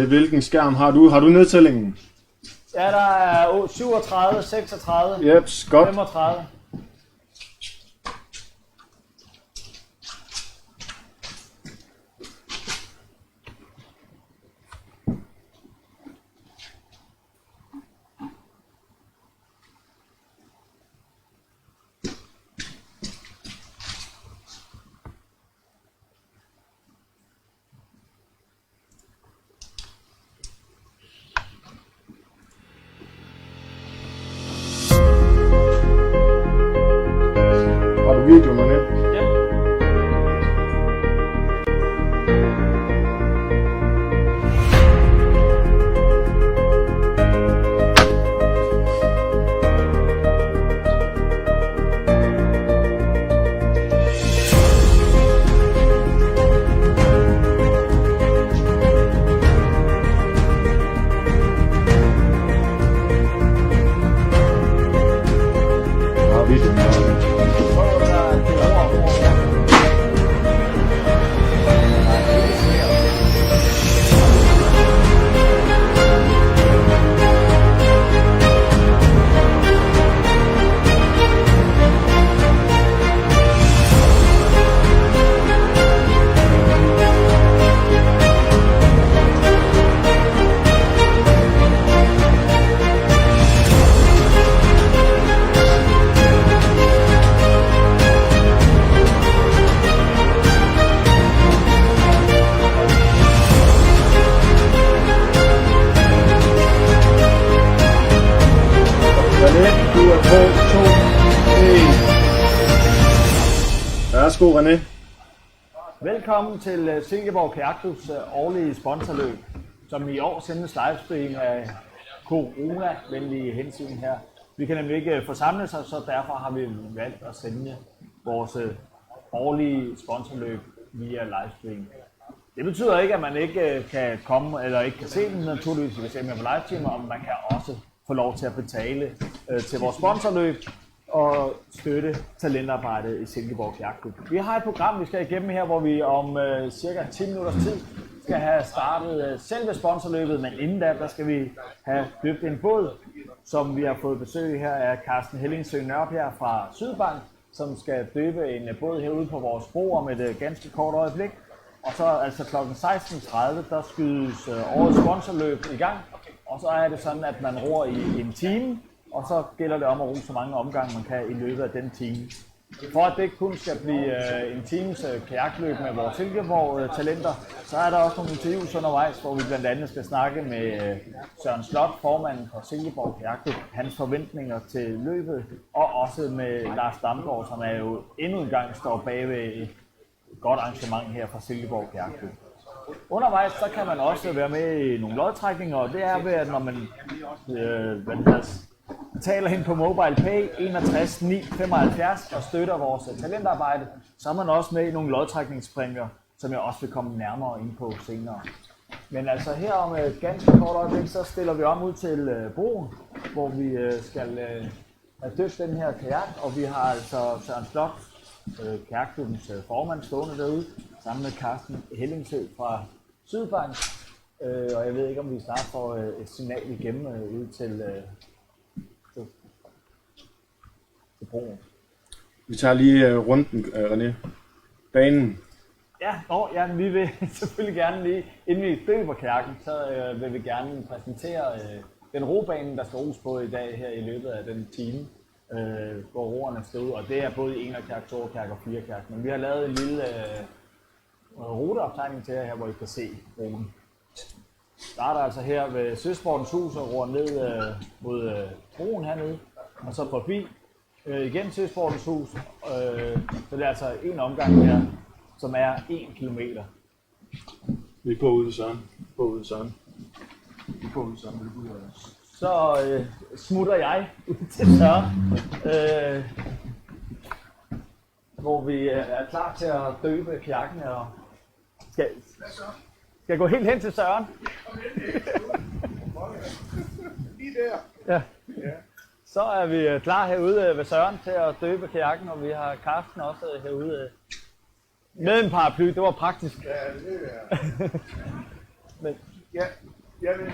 Hvilken skærm har du? Har du nedtællingen? Ja, der er 37, 36, Jeps, godt. 35. Videoen med. Ja. Værsgo, René. Velkommen til Silkeborg Kajakklubs årlige sponsorløb, som i år sendes livestream af corona-venlige hensyn her. Vi kan nemlig ikke forsamle sig, så derfor har vi valgt at sende vores årlige sponsorløb via livestream. Det betyder ikke, at man ikke kan komme eller ikke kan se den, naturligvis, hvis man er på livestream, og man kan også få lov til at betale til vores sponsorløb og støtte talentarbejdet i Silkeborg Kajakklub. Vi har et program, vi skal igennem her, hvor vi om cirka 10 minutters tid skal have startet selve sponsorløbet, men inden da, der skal vi have døbt en båd, som vi har fået besøg her af Carsten Hellingsø Nørrebjerg fra Sydbank, som skal døbe en båd herude på vores bro om et ganske kort øjeblik. Og så altså kl. 16.30, der skydes årets sponsorløb i gang, og så er det sådan, at man roer i en time, og så gælder det om at ro så mange omgange man kan i løbet af den time. For at det ikke kun skal blive en times kajakløb med vores Silkeborg-talenter, så er der også nogle interviews undervejs, hvor vi blandt andet skal snakke med Søren Slot, formanden for Silkeborg Kajakklub, hans forventninger til løbet, og også med Lars Damgaard, som er jo endnu en gang står bag ved et godt arrangement her fra Silkeborg Kajakklub. Undervejs så kan man også være med i nogle lodtrækninger, og det er ved, at når man betaler hen på MobilePay 61 9 75 og støtter vores talentarbejde, så er man også med i nogle lodtrækningspræmier, som jeg også vil komme nærmere ind på senere. Men altså her om et ganske kort øjeblik, så stiller vi om ud til broen, hvor vi skal have døbt den her kajak, og vi har altså Søren Slot, kajakklubbens formand, stående derude, sammen med Carsten Hellingsø fra Sydbank. Og jeg ved ikke, om vi snart får et signal igennem ud til broen. Vi tager lige runden, René. Banen. Ja, vi vil selvfølgelig gerne lige, inden vi døber kajakken, så vil vi gerne præsentere den robane, der skal ros på i dag her i løbet af den time, hvor roerne skal ud. Og det er både i 1-kajak, 2-kajak og 4-kajak. Men vi har lavet en lille ruteoptegning til jer her, hvor I kan se broen. Starter altså her ved Søsportens Hus og roer ned mod broen hernede, og så forbi igen Søsportens Hus. Så det er altså en omgang her, som er 1 kilometer. Vi er på ude Søren. Så smutter jeg ud til Søren, hvor vi er klar til at døbe kajakken og skal jeg gå helt hen til Søren? Lige der. Ja. Så er vi klar herude ved Søren til at døbe kajakken, og vi har Carsten også herude med en paraply. Det var praktisk. Ja, det er. Men, Ja, jamen,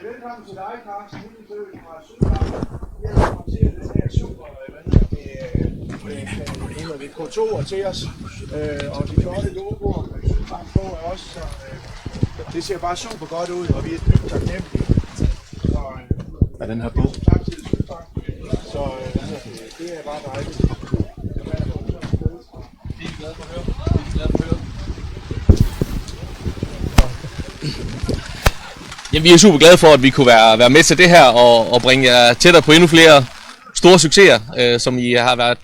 velkommen til dig, Carsten Hildesø fra Sydbank. Jeg har monteret den her super, K2'er til os, og de flotte logoer med Sydbank på er også, så det ser bare super godt ud, og vi er dybt taknemmelige. Er den her bog? Tak til Sydbank, så det er bare dejligt. Vi er glade for at høre. Vi er glade for at høre. Jamen, vi er super glade for, at vi kunne være med til det her og bringe jer tættere på endnu flere store succeser, som I har været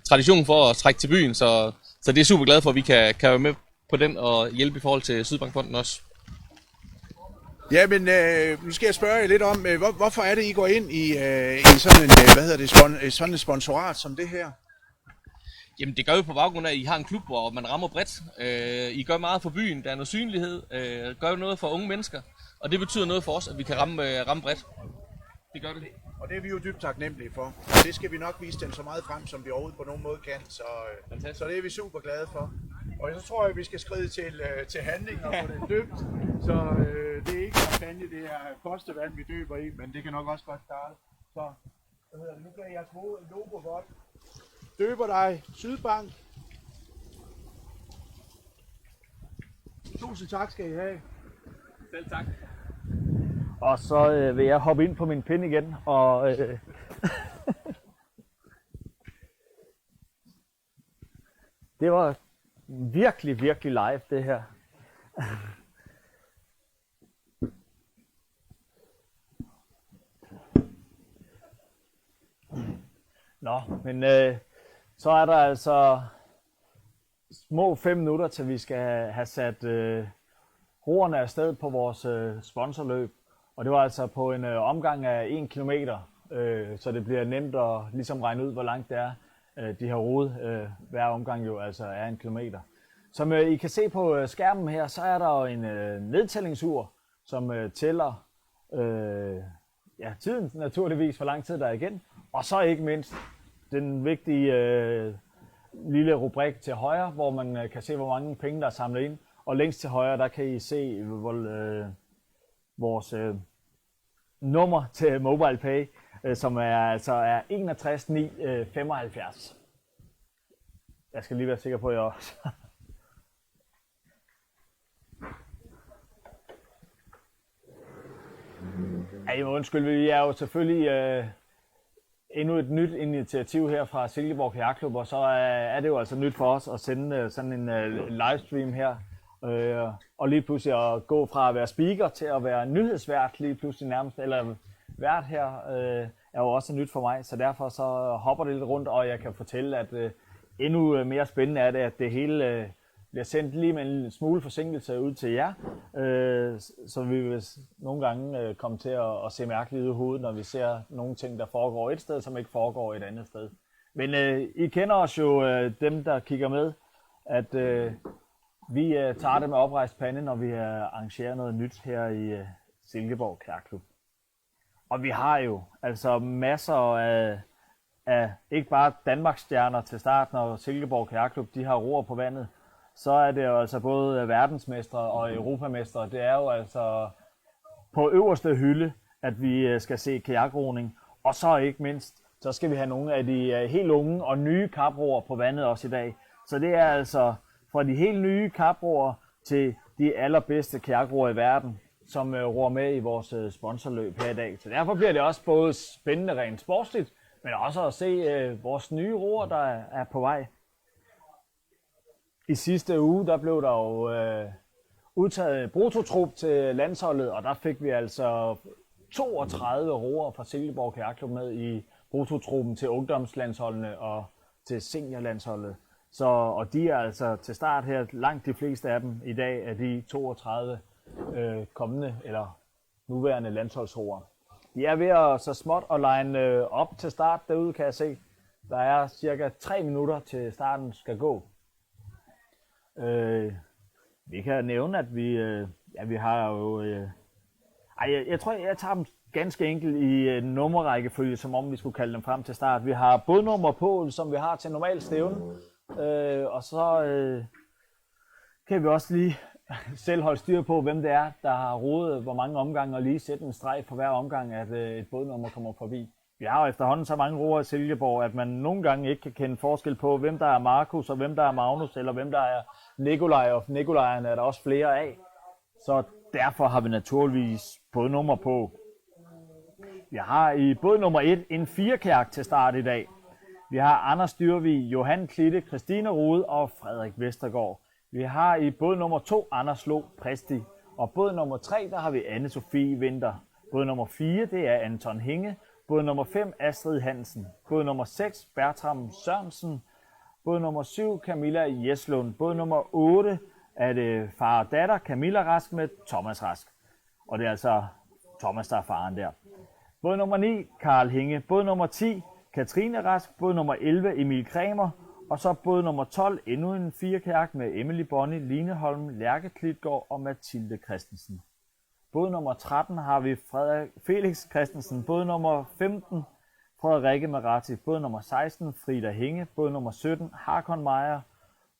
tradition for at trække til byen. Så det er super glade for, at vi kan være med på den og hjælpe i forhold til Sydbankfonden også. Ja, men nu skal jeg spørge jer lidt om, hvorfor er det, I går ind i sådan en, sådan et sponsorat som det her? Jamen, det gør vi på baggrund af, at I har en klub, hvor man rammer bredt. I gør meget for byen, der er noget synlighed, gør noget for unge mennesker, og det betyder noget for os, at vi kan ramme bredt. Det gør det. Og det er vi jo dybt taknemmelige for. Det skal vi nok vise dem så meget frem, som vi overhovedet på nogen måde kan, så det er vi super glade for. Og så tror jeg, at vi skal skride til handling og få det døbt. Så det er ikke en kampagne, det er postevand, vi døber i, men det kan nok også godt starte. Så nu kan jeres logo godt. Døber dig, Sydbank. Tusind tak skal I have. Selv tak. og så vil jeg hoppe ind på min pind igen, og det var virkelig live det her. Nå, men så er der altså små 5 minutter, til vi skal have sat roerne afsted på vores sponsorløb. Og det var altså på en omgang af 1 kilometer, så det bliver nemt at ligesom regne ud, hvor langt det er. De har roet hver omgang jo altså er 1 kilometer. Som I kan se på skærmen her, så er der jo en nedtællingsur, som tæller tiden naturligvis, hvor lang tid der er igen. Og så ikke mindst den vigtige lille rubrik til højre, hvor man kan se, hvor mange penge der er samlet ind. Og længst til højre, der kan I se vores nummer til MobilePay, som er 61 9 75. Jeg skal lige være sikker på, at jeg også. Ej, undskyld, vi er jo selvfølgelig endnu et nyt initiativ her fra Silkeborg Kajakklub, og så er det jo altså nyt for os at sende sådan en livestream her. Og lige pludselig at gå fra at være speaker til at være nyhedsvært lige pludselig nærmest, eller vært her, er jo også nyt for mig, så derfor så hopper det lidt rundt, og jeg kan fortælle, at endnu mere spændende er det, at det hele bliver sendt lige med en smule forsinkelse ud til jer, så vi vil nogle gange komme til at se mærkeligt ud i hovedet, når vi ser nogle ting, der foregår et sted, som ikke foregår et andet sted. Men I kender os jo, dem der kigger med, at vi tager det med oprejst pande, når vi arrangerer noget nyt her i Silkeborg Kajakklub. Og vi har jo altså masser af ikke bare Danmarksstjerner til start, når Silkeborg Kajakklub de har roer på vandet. Så er det jo altså både verdensmestre og europamestre. Det er jo altså på øverste hylde, at vi skal se kajakroning. Og så ikke mindst, så skal vi have nogle af de helt unge og nye kaproer på vandet også i dag. Så det er altså fra de helt nye kaproer til de allerbedste kajakroer i verden, som roer med i vores sponsorløb her i dag. Så derfor bliver det også både spændende rent sportsligt, men også at se vores nye roer, der er på vej. I sidste uge, der blev der jo udtaget brutotrup til landsholdet, og der fik vi altså 32 roer fra Silkeborg Kajakklub med i brutotruppen til ungdomslandsholdene og til seniorlandsholdet. Og de er altså til start her, langt de fleste af dem i dag, er de 32 kommende eller nuværende landsholdsroer. De er ved at så småt at line op til start derude, kan jeg se. Der er cirka 3 minutter til starten skal gå. Vi kan nævne, at vi har jo... jeg tror, jeg tager dem ganske enkelt i nummerrækkefølge, som om vi skulle kalde dem frem til start. Vi har bådnummer på, som vi har til normal stævne, og så kan vi også lige selv holde styr på, hvem det er, der har rodet hvor mange omgange, og lige sætte en streg for hver omgang, at et bådnummer kommer forbi. Vi har jo efterhånden så mange roere i Silkeborg, at man nogle gange ikke kan kende forskel på, hvem der er Markus, og hvem der er Magnus, eller hvem der er Nikolaj, og Nikolajerne er der også flere af. Så derfor har vi naturligvis bådnummer på. Vi har i båd nummer 1 en 4-kajak til start i dag. Vi har Anders Dyrvig, Johan Klitte, Christine Rode og Frederik Vestergaard. Vi har i båd nummer 2 Anders Lo Præsti. Og båd nummer 3, der har vi Anne-Sophie Vinter. Båd nummer 4, det er Anton Hinge. Båd nummer 5, Astrid Hansen. Båd nummer 6, Bertram Sørensen. Båd nummer 7, Camilla Jeslund. Båd nummer 8 er det far og datter, Camilla Rask med Thomas Rask. Og det er altså Thomas, der er faren der. Båd nummer 9, Karl Hinge. Båd nummer 10, Katrine Rask. Båd nummer 11, Emil Kramer. Og så båd nummer 12, endnu en 4-kajak med Emily Bonny, Line Holm, Lærke Klitgaard og Mathilde Christensen. Båd nummer 13 har vi Felix Christensen. Båd nummer 15, Frederikke Marati. Båd nummer 16, Frida Hinge. Båd nummer 17, Hakon Meyer.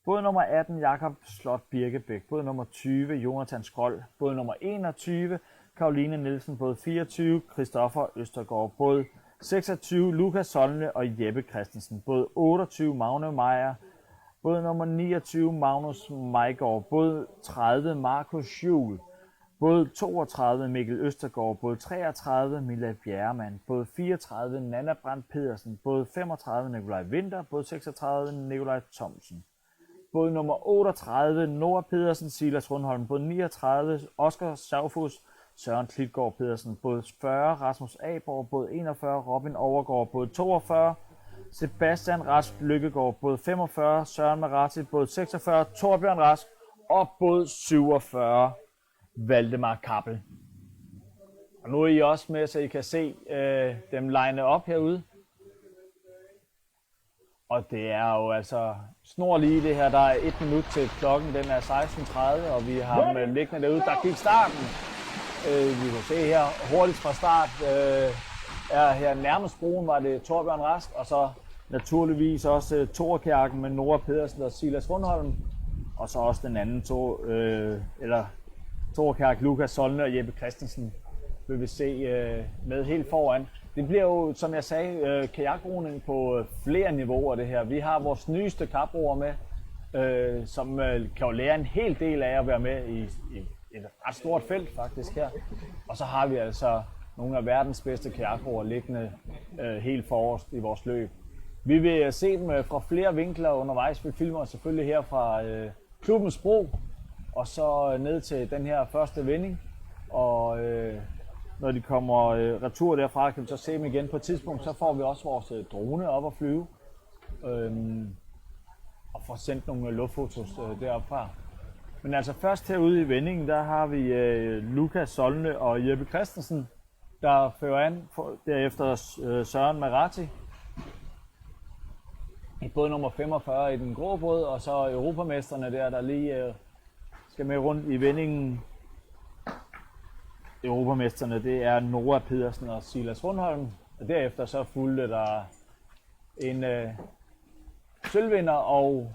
Båd nummer 18, Jakob Slot Birkebæk. Båd nummer 20, Jonathan Skrold. Båd nummer 21, Karoline Nielsen. Båd 24, Christoffer Østergaard. Båd 26, Lukas Solne og Jeppe Christensen. Båd 28, Magne Meyer. Båd nummer 29, Magnus Majgaard. Båd 30, Markus Juhl. Båd 32, Mikkel Østergaard. Båd 33, Milla Bjerremann. Båd 34, Nanna Brandt Pedersen. Båd 35, Nikolaj Vinter. Båd 36, Nikolaj Thomsen. Båd nummer 38, Nora Pedersen, Silas Rundholm. Båd 39, Oscar Saufus, Søren Klitgaard Pedersen. Båd 40, Rasmus Aborg. Båd 41, Robin Overgaard. Båd 42, Sebastian Rask Lykkegaard. Båd 45, Søren Marati. Båd 46, Torbjørn Rask. Og båd 47, Valdemar Kappel. Og nu er I også med, så I kan se dem line op herude. Og det er jo altså snor lige det her. Der er 1 minut til klokken. Den er 16.30, og vi har dem liggende derude. Der gik starten. Vi kan se her hurtigt fra start. Er her nærmest broen var det Torbjørn Rask, og så naturligvis også Torkajakken med Nora Pedersen og Silas Rundholm. Og så også den anden Torkajak, Lukas Solne og Jeppe Christensen vil vi se med helt foran. Det bliver jo, som jeg sagde, kajakroning på flere niveauer det her. Vi har vores nyeste kaproer med, som kan jo lære en hel del af at være med i et ret stort felt faktisk her. Og så har vi altså nogle af verdens bedste kajakroer liggende helt forrest i vores løb. Vi vil se dem fra flere vinkler undervejs. Vi filmer selvfølgelig her fra klubbens bro, og så ned til den her første vending. Og når de kommer retur derfra, kan vi så se dem igen på et tidspunkt. Så får vi også vores drone op at flyve. Og får sendt nogle luftfotos deroppe fra. Men altså først herude i vendingen, der har vi Lukas Solne og Jeppe Christensen, der fører an. Derefter Søren Marati i båd nummer 45 i den grå båd, og så europamesterne der lige skal med rundt i vendingen. Europamesterne, det er Nora Pedersen og Silas Rundholm. Og derefter så fulgte der en sølvvinder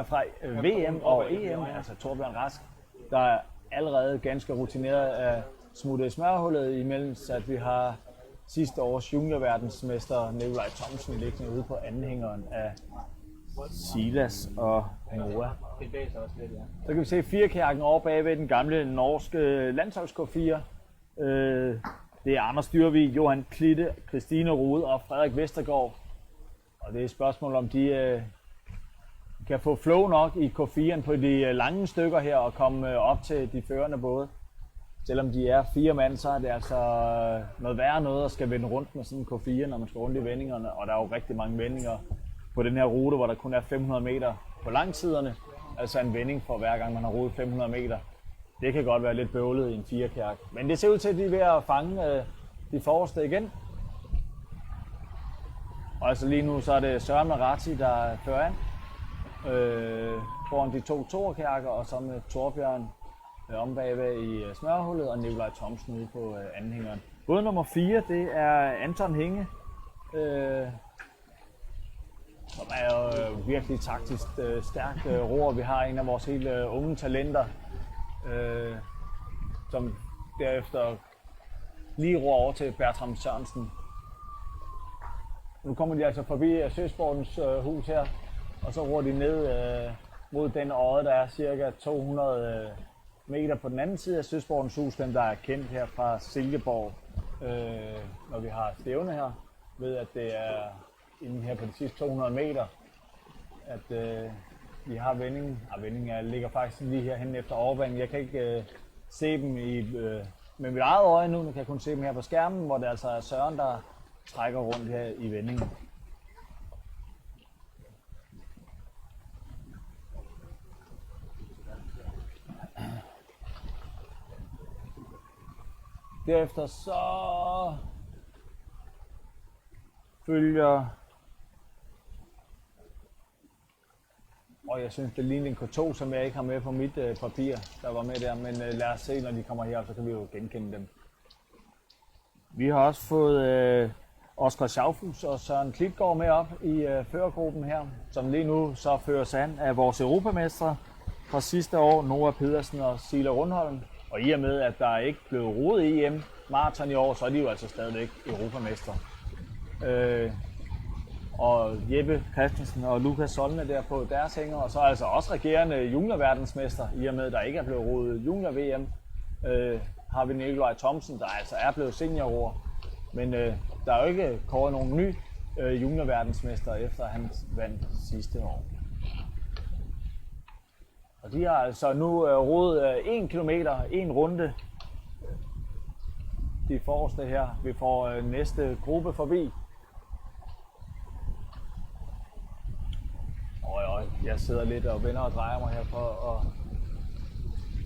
fra VM og EM, altså Torbjørn Rask, der er allerede ganske rutineret af smuttet i smørhullet, imens at vi har sidste års juniorverdensmester Nikolaj Thomsen liggende ude på anhængeren af Silas og Nora. Så kan vi se 4-kajakken over bagved den gamle norske landsholds-K4. Det er Anders Dyrvig, Johan Klitte, Christine Rode og Frederik Vestergaard. Og det er et spørgsmål, om de kan få flow nok i K4'en på de lange stykker her og komme op til de førende både. Selvom de er 4 mand, så er det altså noget værre noget at skal vende rundt med sådan en K4, når man skal rundt i vendingerne. Og der er jo rigtig mange vendinger på den her rute, hvor der kun er 500 meter på langsiderne. Altså en vending for hver gang man har rodet 500 meter. Det kan godt være lidt bøvlet i en 4-kajak. Men det ser ud til, at de er ved at fange de forreste igen. Og altså lige nu så er det Søren Marati, der fører an foran de 2 toerkajakker, og så med Torbjørn om bagved i smørhullet, og Nikolaj Thomsen ude på anhængeren. Båd nummer 4, det er Anton Hinge, som er jo virkelig taktisk stærk roer. Vi har en af vores helt unge talenter, som derefter lige roer over til Bertram Sørensen. Nu kommer de altså forbi Søsportens hus her, og så roer de ned mod den odde, der er cirka 200 meter på den anden side af Søsportens hus, den der er kendt her fra Silkeborg, når vi har stævne her, ved at det er inden her på de sidste 200 meter, at vi har vendingen. Vendingen ligger faktisk lige herhen efter overvandet. Jeg kan ikke se dem med mit eget øje nu, men kan kun se dem her på skærmen, hvor det altså er Søren, der trækker rundt her i vendingen. Derefter så følger, og jeg synes det ligner en K2, som jeg ikke har med på mit papir, der var med der, men lad os se, når de kommer her, så kan vi jo genkende dem. Vi har også fået Oscar Schaufus og Søren Klitgaard med op i førergruppen her, som lige nu så føres an af vores europamestre fra sidste år, Noah Pedersen og Sila Rundholm. Og i og med, at der ikke blev rodet EM maraton i år, så er de jo altså stadigvæk europamestre. Og Jeppe Christensen og Lukas Solne der på deres hænger, og så altså også regerende juniorverdensmester, i og med, at der ikke er blevet rodet junior-VM. Har vi Nikolaj Thomsen, der altså er blevet seniorroer. Men der er jo ikke kåret nogen ny juniorverdensmester, efter han vandt sidste år. Og de har altså nu rodet 1 kilometer, 1 runde. De forreste her. Vi får næste gruppe forbi. Jeg sidder lidt og vender og drejer mig her for at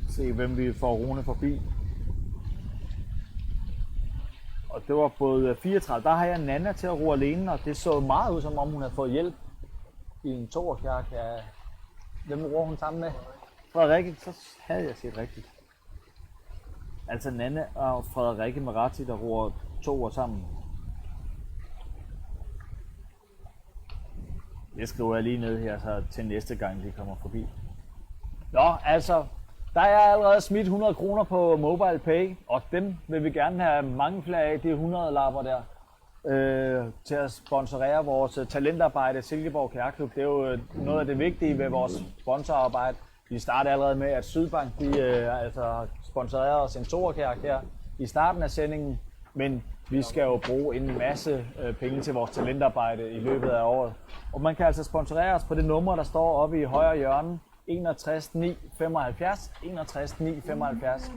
se, hvem vi får Rune forbi. Og det var både 34. Der har jeg Nana til at ro alene, og det så meget ud, som om hun havde fået hjælp i en toerkærk. Hvem roer hun sammen med? Frederikke, så havde jeg set rigtigt. Altså Nana og Frederikke Marati, der roer toer sammen. Det skriver jeg lige ned her, så til næste gang de kommer forbi. Nå, altså, der er allerede smidt 100 kroner på Mobile Pay, og dem vil vi gerne have mange flere af, de 100 lapper der, til at sponsorere vores talentarbejde Silkeborg Kajakklub. Det er jo noget af det vigtige ved vores sponsorarbejde. Vi starter allerede med, at Sydbank altså sponsorerer os en toerkajak her i starten af sendingen, men vi skal jo bruge en masse penge til vores talentarbejde i løbet af året. Og man kan altså sponsorere os på det nummer, der står oppe i højre hjørne, 61 9 75. 61 9 75.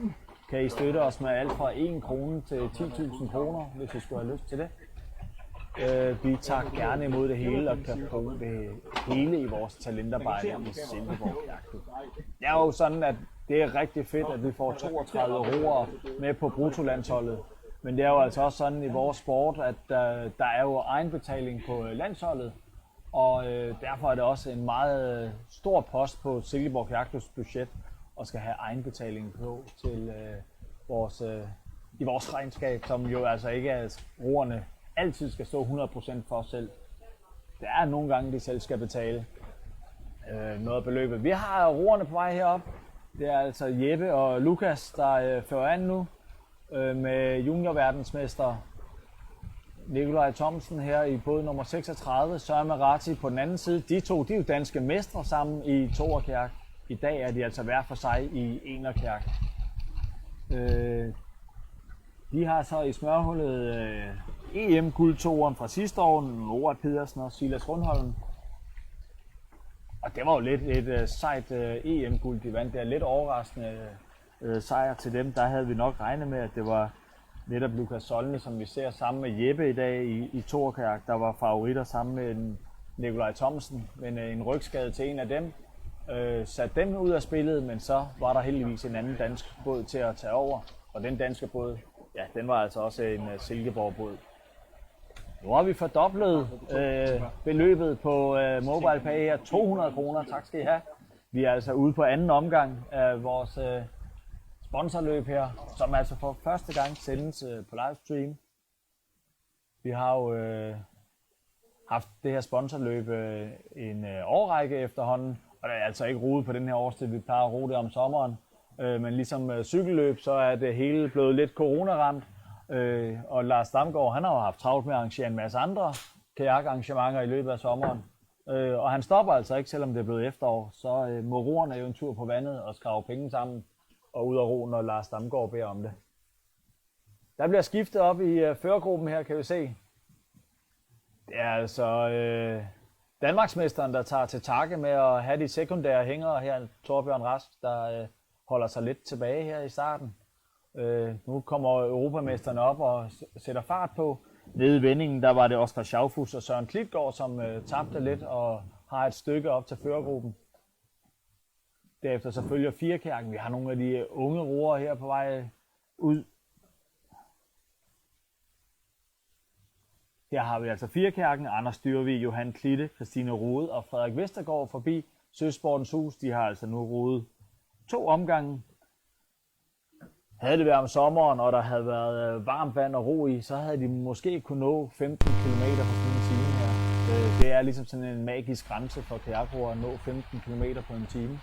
Kan I støtte os med alt fra 1 krone til 10.000 kroner, hvis I skulle have lyst til det. Vi tager gerne imod det hele og kan bruge det hele i vores talentarbejde i Silkeborg Kajakklub. Det er jo sådan, at det er rigtig fedt, at vi får 32 roere med på bruttolandsholdet. Men det er jo altså også sådan i vores sport, at der er jo egenbetaling på landsholdet. Og derfor er det også en meget stor post på Silkeborg Kajakklubs budget at skal have egenbetaling på til i vores regnskab, som jo altså ikke er roerne altid skal stå 100% for os selv. Der er nogle gange, de selv skal betale noget af beløbet. Vi har roerne på vej herop. Det er altså Jeppe og Lukas, der fører an nu med juniorverdensmester Nikolaj Thomsen her i båd nummer 36, Søren Marati på den anden side. De to, de er jo danske mestre sammen i toerkajak. I dag er de altså hver for sig i enerkajak. De har så i smørhullet EM-guldtoeren fra sidste år, Noah Pedersen og Silas Rundholm. Og det var jo lidt et sejt EM-guld, de vandt. Det er lidt overraskende sejr til dem. Der havde vi nok regnet med, at det var netop Lukas Solne, som vi ser sammen med Jeppe i dag i toerkajak, der var favoritter sammen med Nikolaj Thomsen. Men en rygskade til en af dem satte dem ud af spillet, men så var der heldigvis en anden dansk båd til at tage over. Og den danske båd, ja, den var altså også en Silkeborg-båd. Nu har vi fordoblet beløbet på Mobile Pay her. 200 kroner, tak skal I have. Vi er altså ude på anden omgang af vores sponsorløb her, som altså for første gang sendes på livestream. Vi har jo haft det her sponsorløb en årrække efterhånden, og det er altså ikke rodet på den her årstid. Vi plejer at rode det om sommeren, men ligesom cykelløb, så er det hele blevet lidt coronaramt. Og Lars Damgaard, han har jo haft travlt med at arrangere en masse andre kajakarrangementer i løbet af sommeren. Og han stopper altså ikke, selvom det er blevet efterår. Så må roerne jo en tur på vandet og skrave penge sammen og ud og ro, når Lars Damgaard beder om det. Der bliver skiftet op i førergruppen her, kan vi se. Det er altså Danmarksmesteren, der tager til takke med at have de sekundære hængere her. Torbjørn Rask, der holder sig lidt tilbage her i starten. Nu kommer europamesterne op og sætter fart på. Nede i vendingen, der var det Oskar Schaufus og Søren Klitgaard, som tabte lidt og har et stykke op til førergruppen. Derefter så følger firekajakken. Vi har nogle af de unge roere her på vej ud. Her har vi altså firekajakken, Anders Dyrvig, Johan Klitte, Christine Rode og Frederik Vestergaard forbi Søsportens Hus. De har altså nu rodet 2 omgange. Havde det været om sommeren, og der havde været varmt vand og ro i, så havde de måske kunne nå 15 km på sådan en time her. Det er ligesom sådan en magisk grænse for kajakroer at nå 15 km på en time.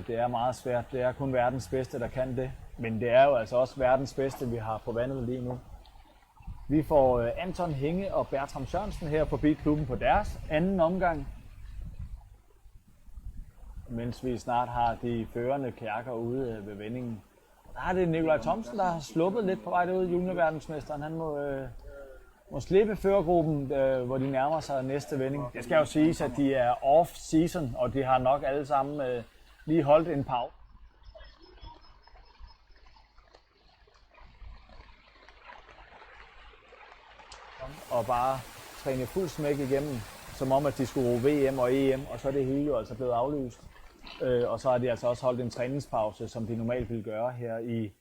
Det er meget svært. Det er kun verdens bedste, der kan det. Men det er jo altså også verdens bedste, vi har på vandet lige nu. Vi får Anton Hinge og Bertram Sørensen her forbi klubben på deres anden omgang. Mens vi snart har de førende kajakker ude ved vendingen. Der er det Nikolaj Thomsen, der har sluppet lidt på vej derud, juniorverdensmesteren. Han må slippe førergruppen, hvor de nærmer sig næste vending. Det skal jo siges, at de er off-season, og de har nok alle sammen lige holdt en pause. Og bare træne fuld smæk igennem, som om at de skulle ro VM og EM, og så er det hele jo altså blevet aflyst. Og så har de altså også holdt en træningspause, som de normalt ville gøre her i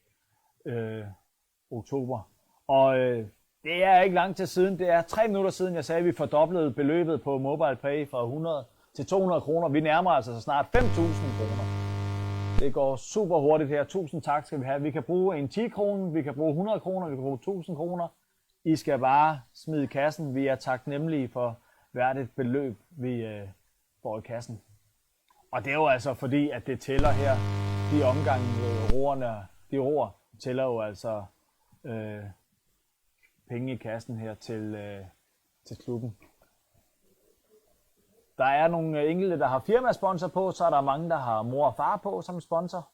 oktober. Og det er ikke lang tid siden, det er 3 minutter siden, jeg sagde, at vi fordoblede beløbet på MobilePay fra 100 til 200 kroner. Vi nærmer altså så snart 5.000 kroner. Det går super hurtigt her. 1000 tak skal vi have. Vi kan bruge en 10 kroner, vi kan bruge 100 kroner, vi kan bruge 1000 kroner. I skal bare smide i kassen. Vi er taknemmelige for hvert et beløb, vi får i kassen. Og det er jo altså fordi, at det tæller her, de omgange roerne, de roer, tæller jo altså penge i kassen her til klubben. Der er nogle enkelte, der har firmasponsor på, så er der mange, der har mor og far på som sponsor.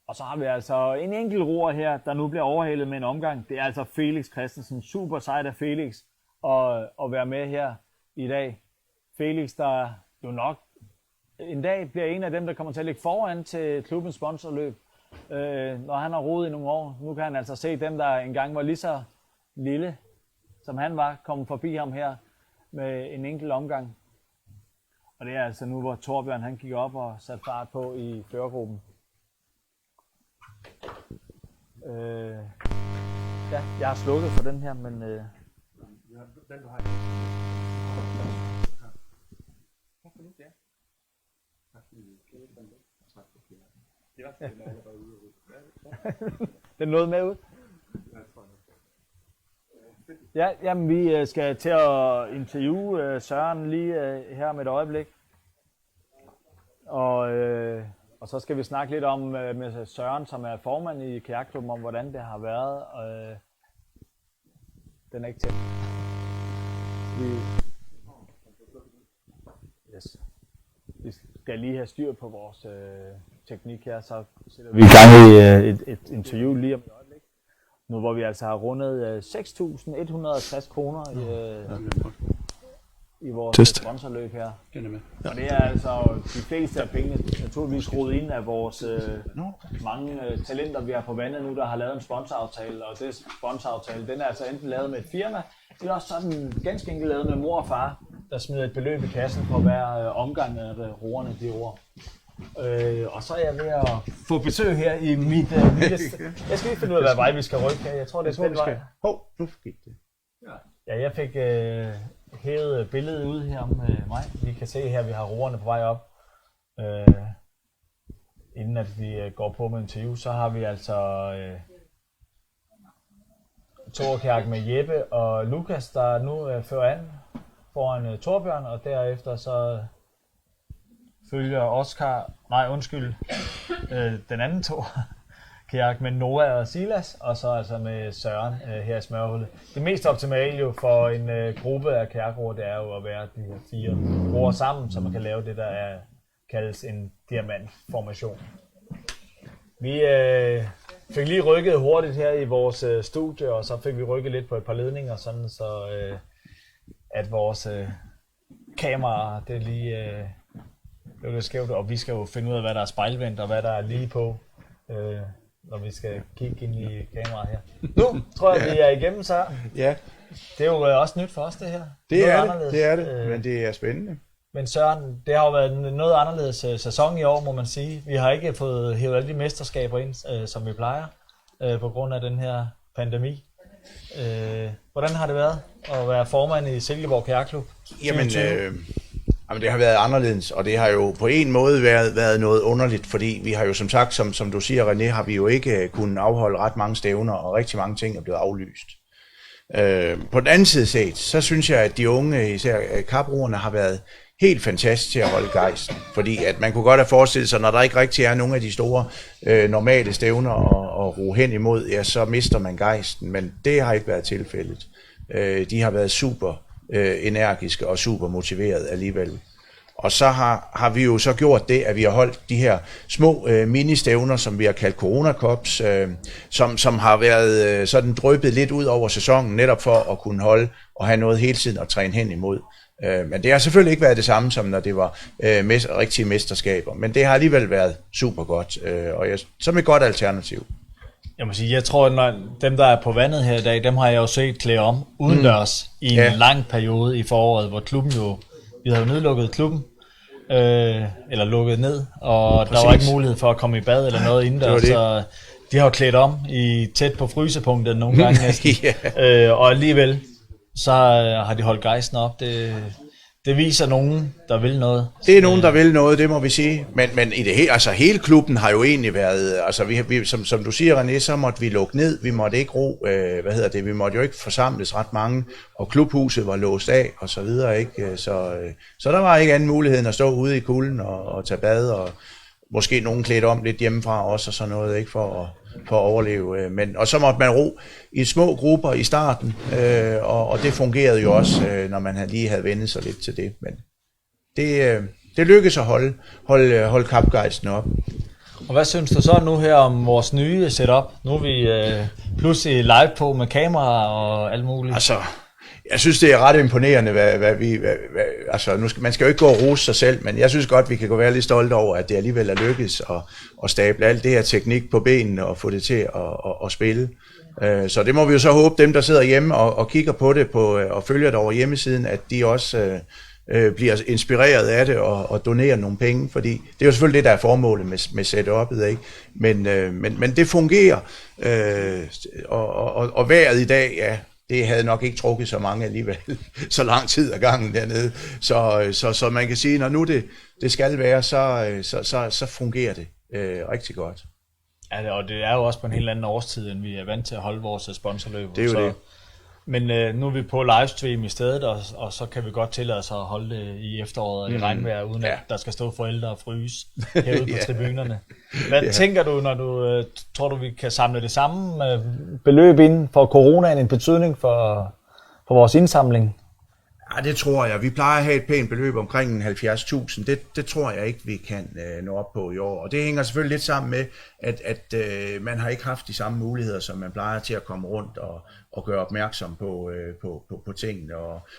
Og så har vi altså en enkelt roer her, der nu bliver overhalet med en omgang. Det er altså Felix Christensen. Super sejt af Felix at være med her i dag. Felix, der jo nok en dag bliver en af dem, der kommer til at ligge foran til klubbens sponsorløb, når han har roet i nogle år. Nu kan han altså se dem, der engang var lige så lille, som han var, komme forbi ham her med en enkelt omgang. Og det er altså nu, hvor Torbjørn han gik op og satte fart på i førergruppen. Ja, jeg har slukket for den her, men... Den nåede med ud. Ja, jamen vi skal til at interviewe Søren lige her om et øjeblik. Og så skal vi snakke lidt om med Søren, som er formand i kajakklubben, om hvordan det har været. Den er ikke tæt. Vi skal lige have styr på vores teknik her, så sætter vi i gang i et interview lige om et øjeblik. Nu hvor vi altså har rundet 6.160 kroner i vores sponsorløb her. Og det er altså de fleste af pengene naturligvis skruet ind af vores mange talenter, vi har på vandet nu, der har lavet en sponsoraftale. Og det sponsoraftale, den er altså enten lavet med et firma, eller også sådan ganske enkelt lavet med mor og far, der smider et beløb i kassen for hver omgang af roerne, de roer. Og så er jeg ved at få besøg her i mit lille... Jeg skal lige finde ud af, hvad vej vi skal rykke her. Jeg tror, det er den vej. Nu gik det. Ja, jeg fik hævet billedet ud her om mig. Vi kan se her, vi har roerne på vej op. inden at vi går på med interview, så har vi altså toerkajak med Jeppe og Lukas, der nu fører an foran Torbjørn, og derefter så følger den anden kajak med Noah og Silas, og så altså med Søren her i Smørhullet. Det mest optimale jo for en gruppe af kajakroer, det er jo at være de her 4 roer sammen, så man kan lave det, der kaldes en diamantformation. Vi fik lige rykket hurtigt her i vores studie, og så fik vi rykket lidt på et par ledninger, sådan så at vores kamera, det lige blev lidt skævt, og vi skal jo finde ud af, hvad der er spejlvendt, og hvad der er lige på, når vi skal kigge ind i kameraet her. Nu tror jeg, vi er igennem, så. Ja. Det er jo også nyt for os, det her. Det er det, men det er spændende. Men Søren, det har jo været noget anderledes sæson i år, må man sige. Vi har ikke fået hævet alle de mesterskaber ind, som vi plejer, på grund af den her pandemi. Hvordan har det været at være formand i Silkeborg Kajakklub? Jamen, det har været anderledes, og det har jo på en måde været noget underligt, fordi vi har jo som sagt, som du siger, René, har vi jo ikke kunnet afholde ret mange stævner, og rigtig mange ting er blevet aflyst. På den anden side set, så synes jeg, at de unge, især kaproerne, har været helt fantastisk til at holde gejsten, fordi at man kunne godt have forestillet sig, når der ikke rigtig er nogen af de store normale stævner at ro hen imod, ja, så mister man gejsten, men det har ikke været tilfældet. De har været super energiske og super motiveret alligevel. Og så har vi jo så gjort det, at vi har holdt de her små ministævner, som vi har kaldt Corona Cups, som har været sådan dryppet lidt ud over sæsonen, netop for at kunne holde og have noget hele tiden at træne hen imod. Men det har selvfølgelig ikke været det samme, som når det var rigtige mesterskaber, men det har alligevel været super godt, og som et godt alternativ. Jeg må sige, jeg tror, at dem, der er på vandet her i dag, dem har jeg jo set klæde om udendørs i en lang periode i foråret, hvor klubben jo, vi havde jo nedlukket klubben, eller lukket ned, og der var ikke mulighed for at komme i bad eller noget indendørs, så de har jo klædt om i tæt på frysepunktet nogle gange næsten, og alligevel så har de holdt gejsten op. Det viser nogen, der vil noget. Det er nogen, der vil noget, det må vi sige. Men i det hele klubben har jo egentlig været, altså vi som du siger, René, så måtte vi lukke ned. Vi måtte ikke vi måtte jo ikke forsamles ret mange, og klubhuset var låst af og så videre, ikke? Så der var ikke anden mulighed end at stå ude i kulden og tage bad, og måske nogen klædt om lidt hjemmefra også og sådan noget, ikke, for at overleve. Og så måtte man ro i små grupper i starten, og det fungerede jo også, når man lige havde vendt sig lidt til det. Men det lykkedes at holde kampgejsten op. Og hvad synes du så nu her om vores nye setup? Nu er vi pludselig live på med kamera og alt muligt. Altså, jeg synes, det er ret imponerende, man skal jo ikke gå og rose sig selv, men jeg synes godt, vi kan være lidt stolte over, at det alligevel er lykkedes at stable alt det her teknik på benene og få det til at spille. Så det må vi jo så håbe, dem der sidder hjemme og kigger på det og følger det over hjemmesiden, at de også bliver inspireret af det og donerer nogle penge, fordi det er jo selvfølgelig det, der er formålet med setup'et, ikke? Men det fungerer, og vejret i dag, ja, det havde nok ikke trukket så mange alligevel, så lang tid ad gangen dernede. Så man kan sige, når nu det skal være, så fungerer det rigtig godt. Ja, og det er jo også på en helt anden årstid, end vi er vant til at holde vores sponsorløb. Det er jo det. Men nu er vi på livestream i stedet, og så kan vi godt tillade os at holde det i efteråret i regnvejr, uden at der skal stå forældre og fryse herude på tribunerne. Hvad tænker du, når du tror du, vi kan samle det samme beløb ind for coronaen, en betydning for vores indsamling? Ja, det tror jeg. Vi plejer at have et pænt beløb omkring 70.000. Det tror jeg ikke, vi kan nå op på i år. Og det hænger selvfølgelig lidt sammen med, at man har ikke haft de samme muligheder, som man plejer til at komme rundt og gøre opmærksom på tingene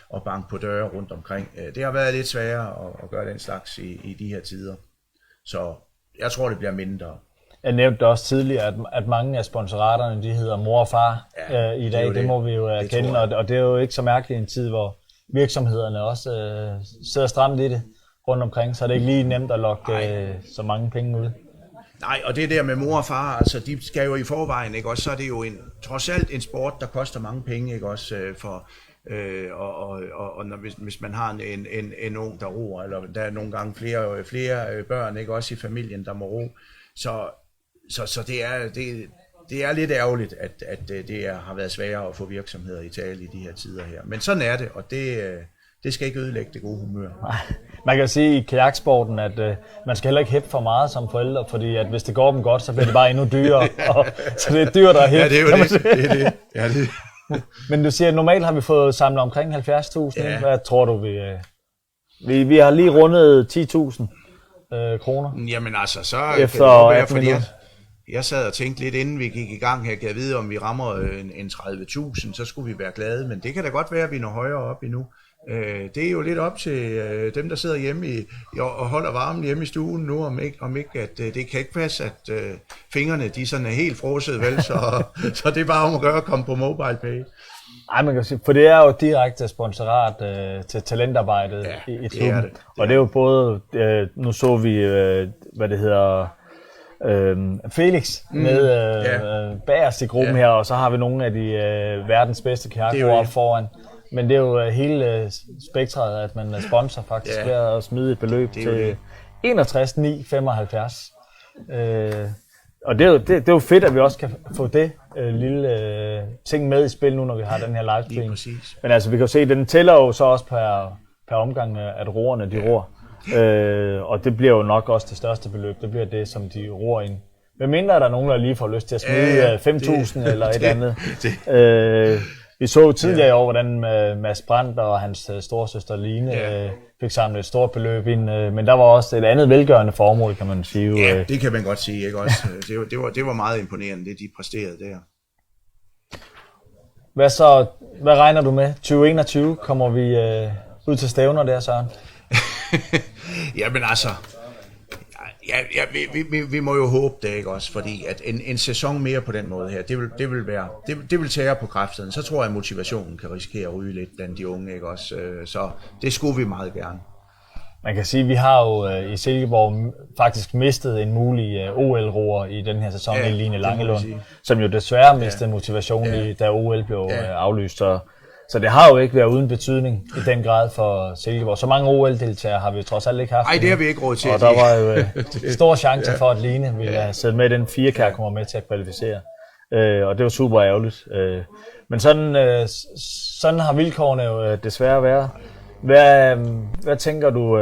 og banke på døre rundt omkring. Det har været lidt sværere at gøre den slags i de her tider. Så jeg tror, det bliver mindre. Jeg nævnte også tidligere, at mange af sponsoraterne, de hedder mor og far i dag. Det må vi jo erkende, og det er jo ikke så mærkeligt i en tid, hvor virksomhederne også sidder stramt i det rundt omkring, så er det ikke lige nemt at lokke så mange penge ud. Nej, og det der med mor og far, altså de skal jo i forvejen, ikke også, så er det jo trods alt en sport, der koster mange penge, ikke også, hvis man har en ung, der roer, eller der er nogle gange flere børn, ikke også, i familien, der må ro, Så det er lidt ærgerligt, at det har været sværere at få virksomheder i tale i de her tider her. Men sådan er det, og det skal ikke ødelægge det gode humør. Man kan sige i kajaksporten, at man skal heller ikke hæppe for meget som forældre, fordi at hvis det går dem godt, så bliver det bare endnu dyrere. Så det er dyrt at hæppe. Ja, det er jo det. Ja, det. Men du siger, at normalt har vi fået samlet omkring 70.000. Ja. Hvad tror du, vi har lige rundet 10.000 kroner? Jamen altså, så efter kan det godt være, 18 fordi minutter. jeg sad og tænkte lidt, inden vi gik i gang her, kan jeg vide, om vi rammer en 30.000, så skulle vi være glade. Men det kan da godt være, at vi når højere op endnu. Det er jo lidt op til dem, der sidder hjemme og holder varmen hjemme i stuen nu, om ikke at det kan ikke passe, at fingrene de sådan er helt frosset, vel, så det er bare om at gøre at komme på MobilePay. Nej, man kan sige, for det er jo direkte sponsorat til talentarbejdet i klubben. Det. Og det er jo både, nu så vi, hvad det hedder, Felix med bagerst i gruppen her, og så har vi nogle af de verdens bedste kajakroer op foran. Men det er jo hele spektret, at man sponsor faktisk ved at smide et beløb til 61,975. Og det er jo fedt, at vi også kan få det lille ting med i spil nu, når vi har den her livestream. Men altså, vi kan jo se, at den tæller jo så også per omgang, at roerne de ror. Og det bliver jo nok også det største beløb. Det bliver det, som de ror ind. Hvem mindre er der nogen, der lige får lyst til at smide 5.000 eller et andet. Vi så jo tidligere i år, hvordan Mads Brandt og hans storesøster Line fik samlet et stort beløb ind, men der var også et andet velgørende formål, kan man sige. Ja, det kan man godt sige, ikke også? Det var meget imponerende, det de præsterede der. Hvad regner du med? 2021 kommer vi ud til stævner der, Søren? Jamen altså, vi må jo håbe det, ikke også, fordi at en sæson mere på den måde her, det vil tære på kræfterne. Så tror jeg, at motivationen kan risikere at ryge lidt blandt de unge, ikke også. Så det skulle vi meget gerne. Man kan sige, at vi har jo i Silkeborg faktisk mistet en mulig OL-roer i den her sæson i Line Langelund, som jo desværre mistede motivationen, da OL blev aflyst. Så det har jo ikke været uden betydning i den grad for Silkeborg. Så mange OL-deltagere har vi jo trods alt ikke haft. Nej, det har vi ikke råd til. Og der var jo stor chance for, at Line ville have siddet med i den 4 kommer med til at kvalificere. Og det var super ærgerligt. Men sådan har vilkårene jo desværre været. Hvad tænker du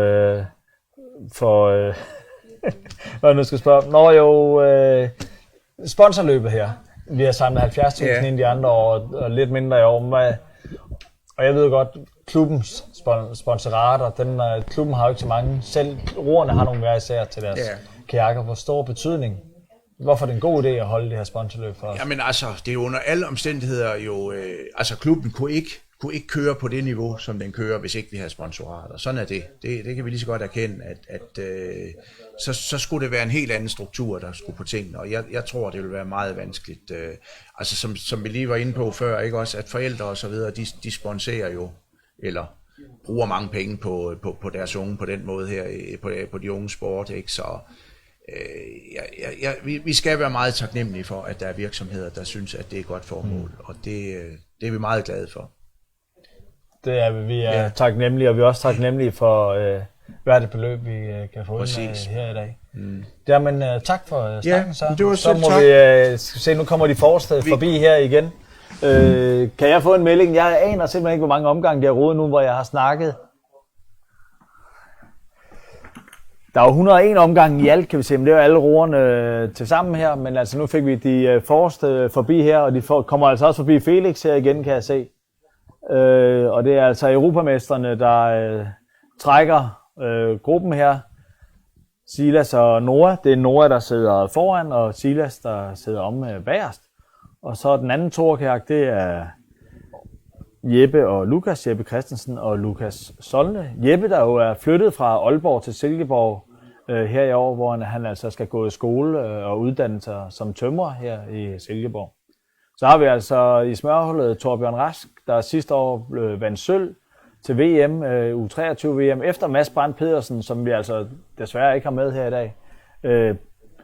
for... hvad jeg nu skal spørge? Nå jo, sponsorløbet her. Vi har samlet 70.000 ind de andre år, og lidt mindre i år. Og jeg ved godt, klubbens sponsorater, klubben har jo ikke så mange. Selv roerne har nogle hver især til deres kajakker. Hvor stor betydning? Hvorfor er det en god idé at holde det her sponsorløb for os? Jamen altså, det er jo under alle omstændigheder jo... altså klubben kunne ikke køre på det niveau, som den kører, hvis ikke vi havde sponsorater. Sådan er det. Det kan vi lige så godt erkende, at så skulle det være en helt anden struktur, der skulle på tingene. Og jeg tror, det vil være meget vanskeligt. Altså som vi lige var inde på før, ikke også, at forældre og så videre, de sponsorerer jo, eller bruger mange penge på deres unge på den måde her, på de unge sport, ikke? Så vi skal være meget taknemmelige for, at der er virksomheder, der synes, at det er et godt formål. Og det er vi meget glade for. Det er vi er taknemmelige, og vi er også taknemmelige for hvert et beløb, vi kan få ind her i dag. Jamen, tak for snakken, så. Det var så må vi se, nu kommer de forreste forbi her igen. Kan jeg få en melding? Jeg aner simpelthen ikke, hvor mange omgange de har rodet nu, hvor jeg har snakket. Der er jo 101 omgange i alt, kan vi se, men det er jo alle roerne til sammen her, men altså nu fik vi de forreste forbi her, og de kommer altså også forbi Felix her igen, kan jeg se. Og det er altså europamestrene, der trækker gruppen her. Silas og Nora. Det er Nora, der sidder foran, og Silas, der sidder om bagerst. Og så den anden toerkajak, det er Jeppe og Lukas, Jeppe Christensen og Lukas Solne. Jeppe, der jo er flyttet fra Aalborg til Silkeborg her i år, hvor han altså skal gå i skole og uddanne sig som tømrer her i Silkeborg. Så har vi altså i smørhullet Torbjørn Rask, der sidste år vandt sølv til VM, U23 VM, efter Mads Brandt Pedersen, som vi altså desværre ikke har med her i dag.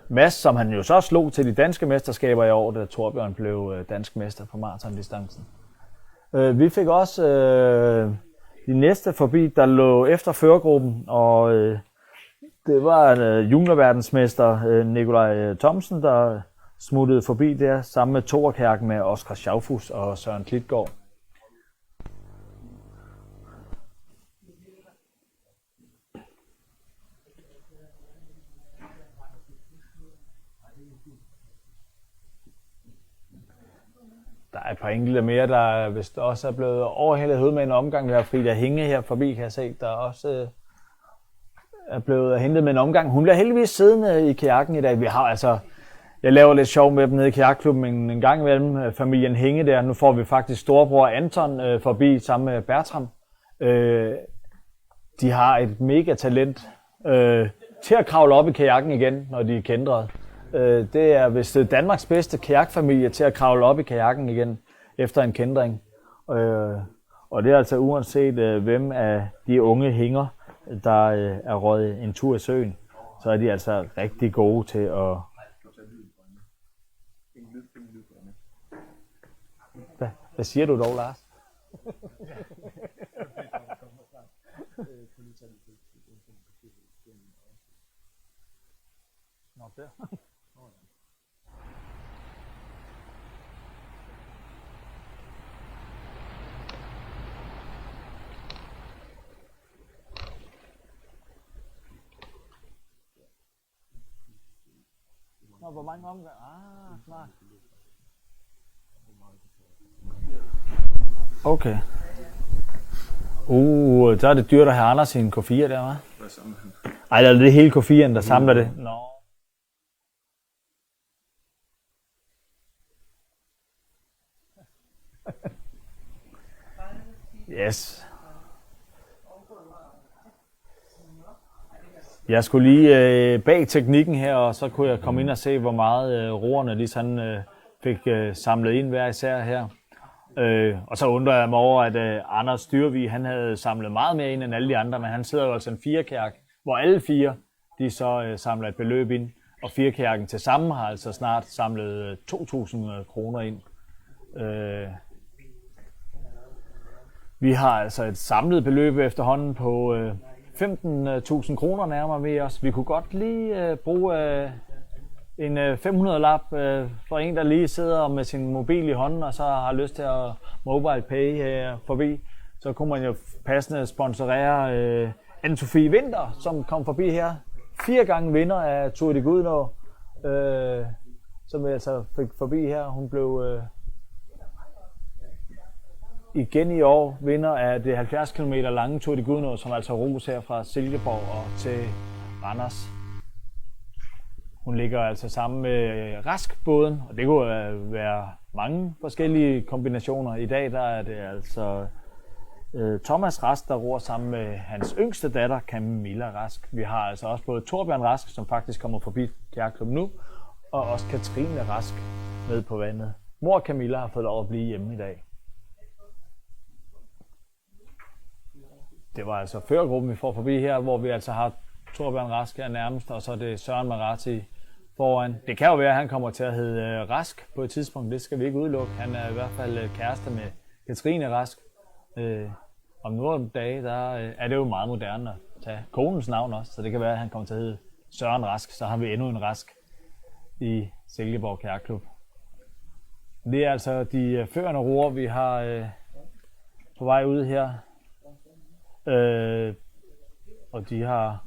Mads, som han jo så slog til de danske mesterskaber i år, da Torbjørn blev dansk mester på maratondistancen. Vi fik også de næste forbi, der lå efter førergruppen, og Det var juniorverdensmester Nikolaj Thomsen, der smuttede forbi der, sammen med toerkajakken med Oskar Schaufus og Søren Klitgaard. Der er et par enkelte mere, der vist også er blevet overhældet ud med en omgang. Vi har Frida Hinge her forbi, kan jeg se, der også er blevet hentet med en omgang. Hun bliver heldigvis siddende i kajakken i dag. Vi har altså, jeg laver lidt sjov med dem nede i kajakklubben en gang imellem, familien Hinge der. Nu får vi faktisk storebror Anton forbi sammen med Bertram. De har et mega talent til at kravle op i kajakken igen, når de er kændret. Det er vist Danmarks bedste kajakfamilie til at kravle op i kajakken igen efter en kændring. Og det er altså uanset hvem af de unge hænger, der er røget en tur i søen, så er de altså rigtig gode til at... Hvad siger du dog, Lars? Nå, der. Nå, hvor mange omgange? Smart. Okay. Så er det dyrt at have Anders i en K4 der, hva'? Hvad samler han? Ej, det er det hele K4'en, der samler det. Nå. Yes. Jeg skulle lige bag teknikken her, og så kunne jeg komme ind og se, hvor meget roerne lige sådan fik samlet ind hver især her. Og så undrer jeg mig over, at Anders Dyrvig, han havde samlet meget mere ind end alle de andre, men han sidder jo altså en firekajak, hvor alle fire, de så samler et beløb ind, og firekajakken til sammen har altså snart samlet 2.000 kroner ind. Vi har altså et samlet beløb efterhånden på 15.000 kroner nærmere ved os. Vi kunne godt lige bruge en 500-lap for en, der lige sidder med sin mobil i hånden, og så har lyst til at mobile pay her forbi. Så kunne man jo passende sponsorere Anne-Sophie Winther, som kom forbi her. 4 gange vinder af Tour de Gudnå, som vi altså fik forbi her. Hun blev igen i år vinder af det 70 km lange Tour de Gudnå, som altså ros her fra Silkeborg og til Randers. Hun ligger altså sammen med Rask-båden, og det kunne være mange forskellige kombinationer. I dag der er det altså Thomas Rask, der ror sammen med hans yngste datter, Camilla Rask. Vi har altså også både Torbjørn Rask, som faktisk kommer forbi kajakklubben nu, og også Katrine Rask med på vandet. Mor Camilla har fået lov at blive hjemme i dag. Det var altså førergruppen, vi får forbi her, hvor vi altså har Torbjørn Rask her nærmest, og så er det Søren Marati foran. Det kan jo være, at han kommer til at hedde Rask på et tidspunkt, det skal vi ikke udelukke. Han er i hvert fald kæreste med Katrine Rask. Om nogle dage, der er det jo meget moderne at tage konens navn også, så det kan være, at han kommer til at hedde Søren Rask, så har vi endnu en Rask i Silkeborg Kajakklub. Det er altså de førende roer, vi har på vej ud her. Og de har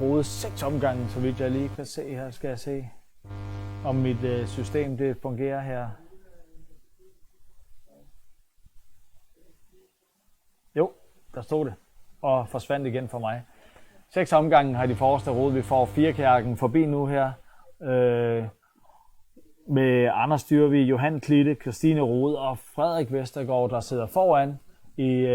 roet 6 omgange, så vidt jeg lige kan se her. Skal jeg se, om mit system det fungerer her. Jo, der stod det, og forsvandt igen for mig. 6 omgange har de forreste roet. Vi får firekajakken forbi nu her. Med Anders Dyrvig, Johan Klitte, Christine Rode og Frederik Vestergaard, der sidder foran i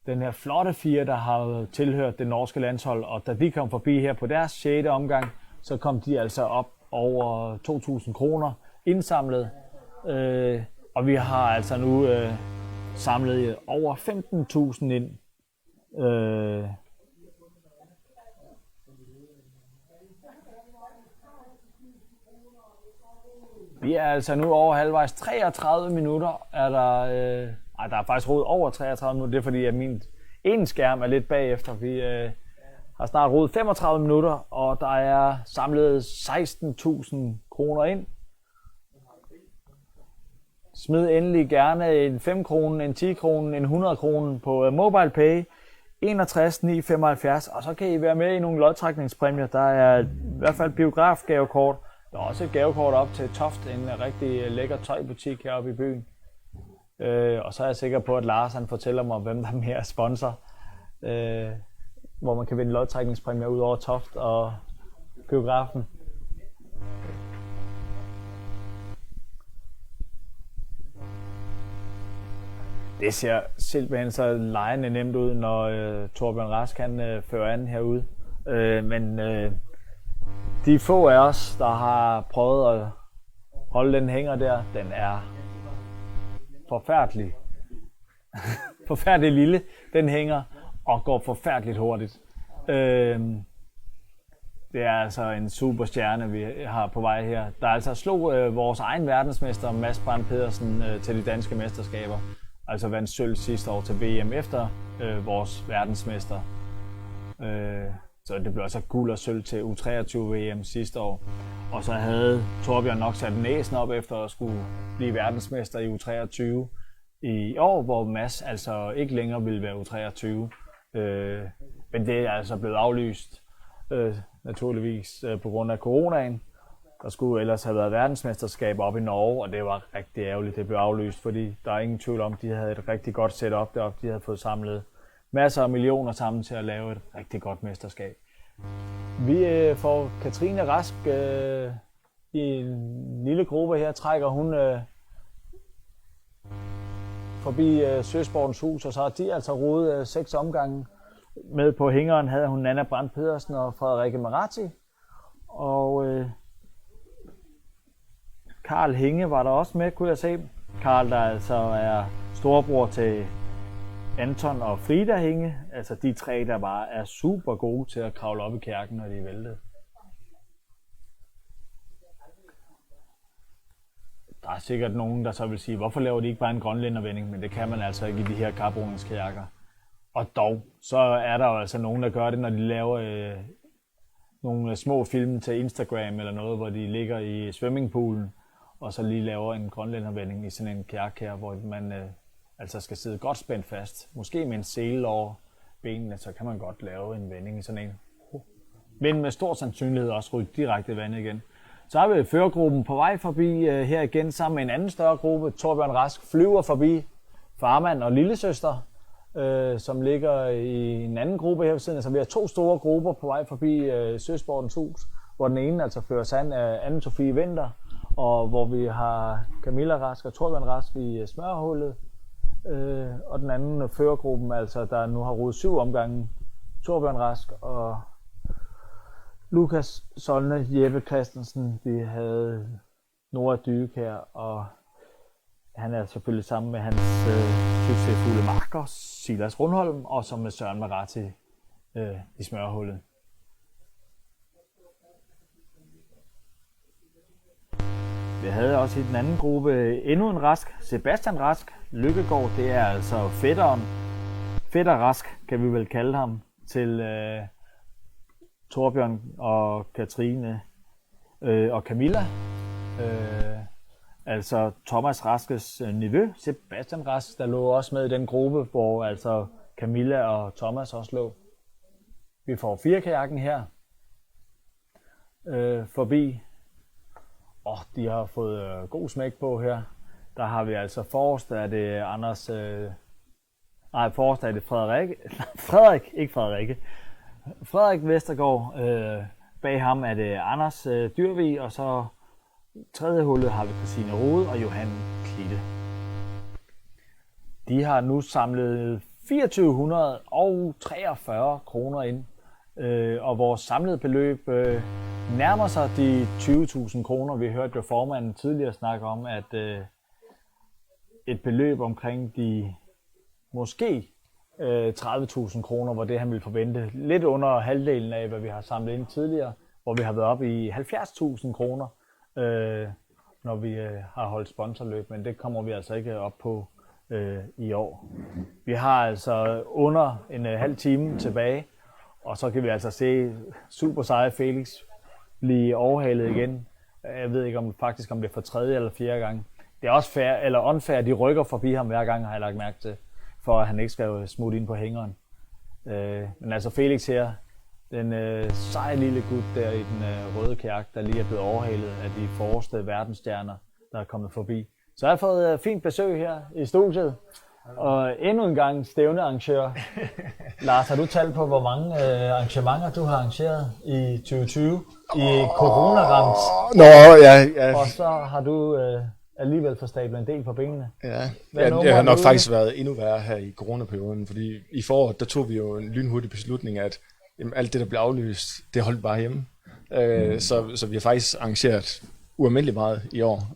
den her flotte fire, der har tilhørt det norske landshold. Og da de kom forbi her på deres 6. omgang, så kom de altså op over 2.000 kroner indsamlet. Og vi har altså nu samlet over 15.000 ind. Vi er altså nu over halvvejs. 33 minutter er der... der er faktisk rodet over 33 minutter. Det er fordi, at min ene skærm er lidt bagefter. har snart rodet 35 minutter, og der er samlet 16.000 kroner ind. Smid endelig gerne en 5 kroner, en 10 kroner, en 100 kroner på MobilePay 61 975, og så kan I være med i nogle lodtrækningspræmier. Der er i hvert fald biografgavekort. Der er også et gavekort op til Toft, en rigtig lækker tøjbutik heroppe i byen. Og så er jeg sikker på, at Lars han fortæller mig, hvem der er mere sponsor. Hvor man kan vinde lodtrækningspræmier ud over Toft og biografen. Det ser simpelthen så lejende nemt ud, når Torbjørn Rask han fører an herude. Men de få af os, der har prøvet at holde den hænger der, den er forfærdelig. Forfærdelig lille, den hænger og går forfærdeligt hurtigt. Det er altså en super stjerne, vi har på vej her. Der altså slog vores egen verdensmester, Mads Brandt Pedersen, til de danske mesterskaber. Altså vandt sølv sidste år til VM efter vores verdensmester. Så det blev altså guld og sølv til U23 VM sidste år. Og så havde Torbjørn nok sat næsen op efter at skulle blive verdensmester i U23 i år, hvor Mads altså ikke længere ville være U23. Men det er altså blevet aflyst, naturligvis på grund af coronaen. Der skulle ellers have været verdensmesterskab op i Norge, og det var rigtig ærgerligt, det blev aflyst, fordi der er ingen tvivl om, at de havde et rigtig godt setup deroppe. De havde fået samlet masser af millioner sammen til at lave et rigtig godt mesterskab. Vi får Katrine Rask i en lille gruppe her, trækker hun forbi Søsportens Hus, og så har de altså rodet 6 omgange. Med på hængeren havde hun Nanna Brandt Pedersen og Frederikke Maratti, og Karl Hinge var der også med, kunne jeg se. Karl, der altså er storebror til Anton og Frida Hinge, altså de 3, der bare er super gode til at kravle op i kærken, når de er væltet. Der er sikkert nogen, der så vil sige, hvorfor laver de ikke bare en grønlændervending, men det kan man altså ikke i de her kaproningskajakker. Og dog, så er der jo altså nogen, der gør det, når de laver nogle små film til Instagram eller noget, hvor de ligger i swimmingpoolen, og så lige laver en grønlændervending i sådan en kajak her, hvor man altså skal sidde godt spændt fast. Måske med en sele over benene, så kan man godt lave en vending i sådan en. Men med stor sandsynlighed også ryge direkte i vandet igen. Så har vi førergruppen på vej forbi her igen sammen med en anden større gruppe. Torbjørn Rask flyver forbi farmand og lillesøster, som ligger i en anden gruppe her ved siden. Altså vi har 2 store grupper på vej forbi Søsportens Hus, hvor den ene altså fører sig af Anne-Sophie Winther, og hvor vi har Camilla Rask og Torbjørn Rask i smørhullet. Og den anden førergruppen, altså der nu har rodet 7 omgange, Torbjørn Rask og Lukas Solne, Jeppe Christensen, vi havde Nora Dykær, og han er selvfølgelig sammen med hans succesfulde marker, Silas Rundholm, og så med Søren Maratti i smørhullet. Vi havde også i den anden gruppe endnu en Rask, Sebastian Rask. Lykkegaard, det er altså fætteren. Fætter Rask, kan vi vel kalde ham, til Torbjørn og Katrine og Camilla. Altså Thomas Raskes nevø, Sebastian Rask, der lå også med i den gruppe, hvor altså Camilla og Thomas også lå. Vi får 4-kajakken her forbi. De har fået god smæk på her. Der har vi altså forrest, er det Anders... forrest er det Frederik Vestergaard. Bag ham er det Anders Dyrvig, og så tredje hullet har vi Christine Rode og Johan Klitte. De har nu samlet 2443 kroner ind, og vores samlede beløb nærmer sig de 20.000 kroner. Vi hørte jo formanden tidligere snakke om, at et beløb omkring de måske 30.000 kroner, hvor det han ville forvente. Lidt under halvdelen af, hvad vi har samlet ind tidligere, hvor vi har været oppe i 70.000 kroner, når vi har holdt sponsorløb, men det kommer vi altså ikke op på i år. Vi har altså under en halv time tilbage, Og så kan vi altså se super seje Felix blive overhalet igen. Jeg ved ikke om det er for tredje eller fjerde gang. Det er også fair, eller unfair, de rykker forbi ham hver gang, har jeg lagt mærke til, for at han ikke skal smutte ind på hængeren. Men altså Felix her, den seje lille gut der i den røde kajak, der lige er blevet overhalet af de forreste verdensstjerner, der er kommet forbi. Så jeg har fået fint besøg her i studiet, og endnu en gang stævnearrangør. Lars, har du talt på, hvor mange arrangementer du har arrangeret i 2020 i corona-ramt? Ja. Og så har du alligevel fået stablet en del på benene. Ja, jeg har nok faktisk været endnu værre her i coronaperioden, fordi i foråret, der tog vi jo en lynhurtig beslutning, at alt det, der blev aflyst, det holdt bare hjemme. Så vi har faktisk arrangeret ualmindeligt meget i år.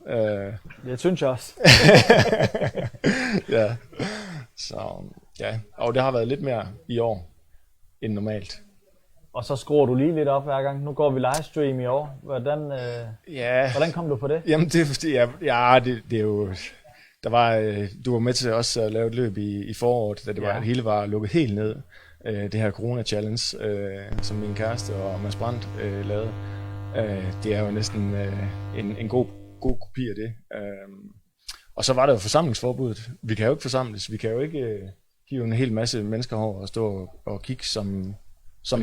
Det synes jeg også. Ja, så ja, og det har været lidt mere i år end normalt. Og så skruer du lige lidt op hver gang. Nu går vi livestream i år. Hvordan kom du på det? Jamen det er fordi, det er jo... du var med til også at lave et løb i foråret, da det hele var lukket helt ned. Det her Corona-challenge, som min kæreste og Mads Brandt lavede. Det er jo næsten en god kopi af det. Og så var der jo forsamlingsforbuddet. Vi kan jo ikke forsamles. Vi kan jo ikke hive en hel masse mennesker over og stå og kigge som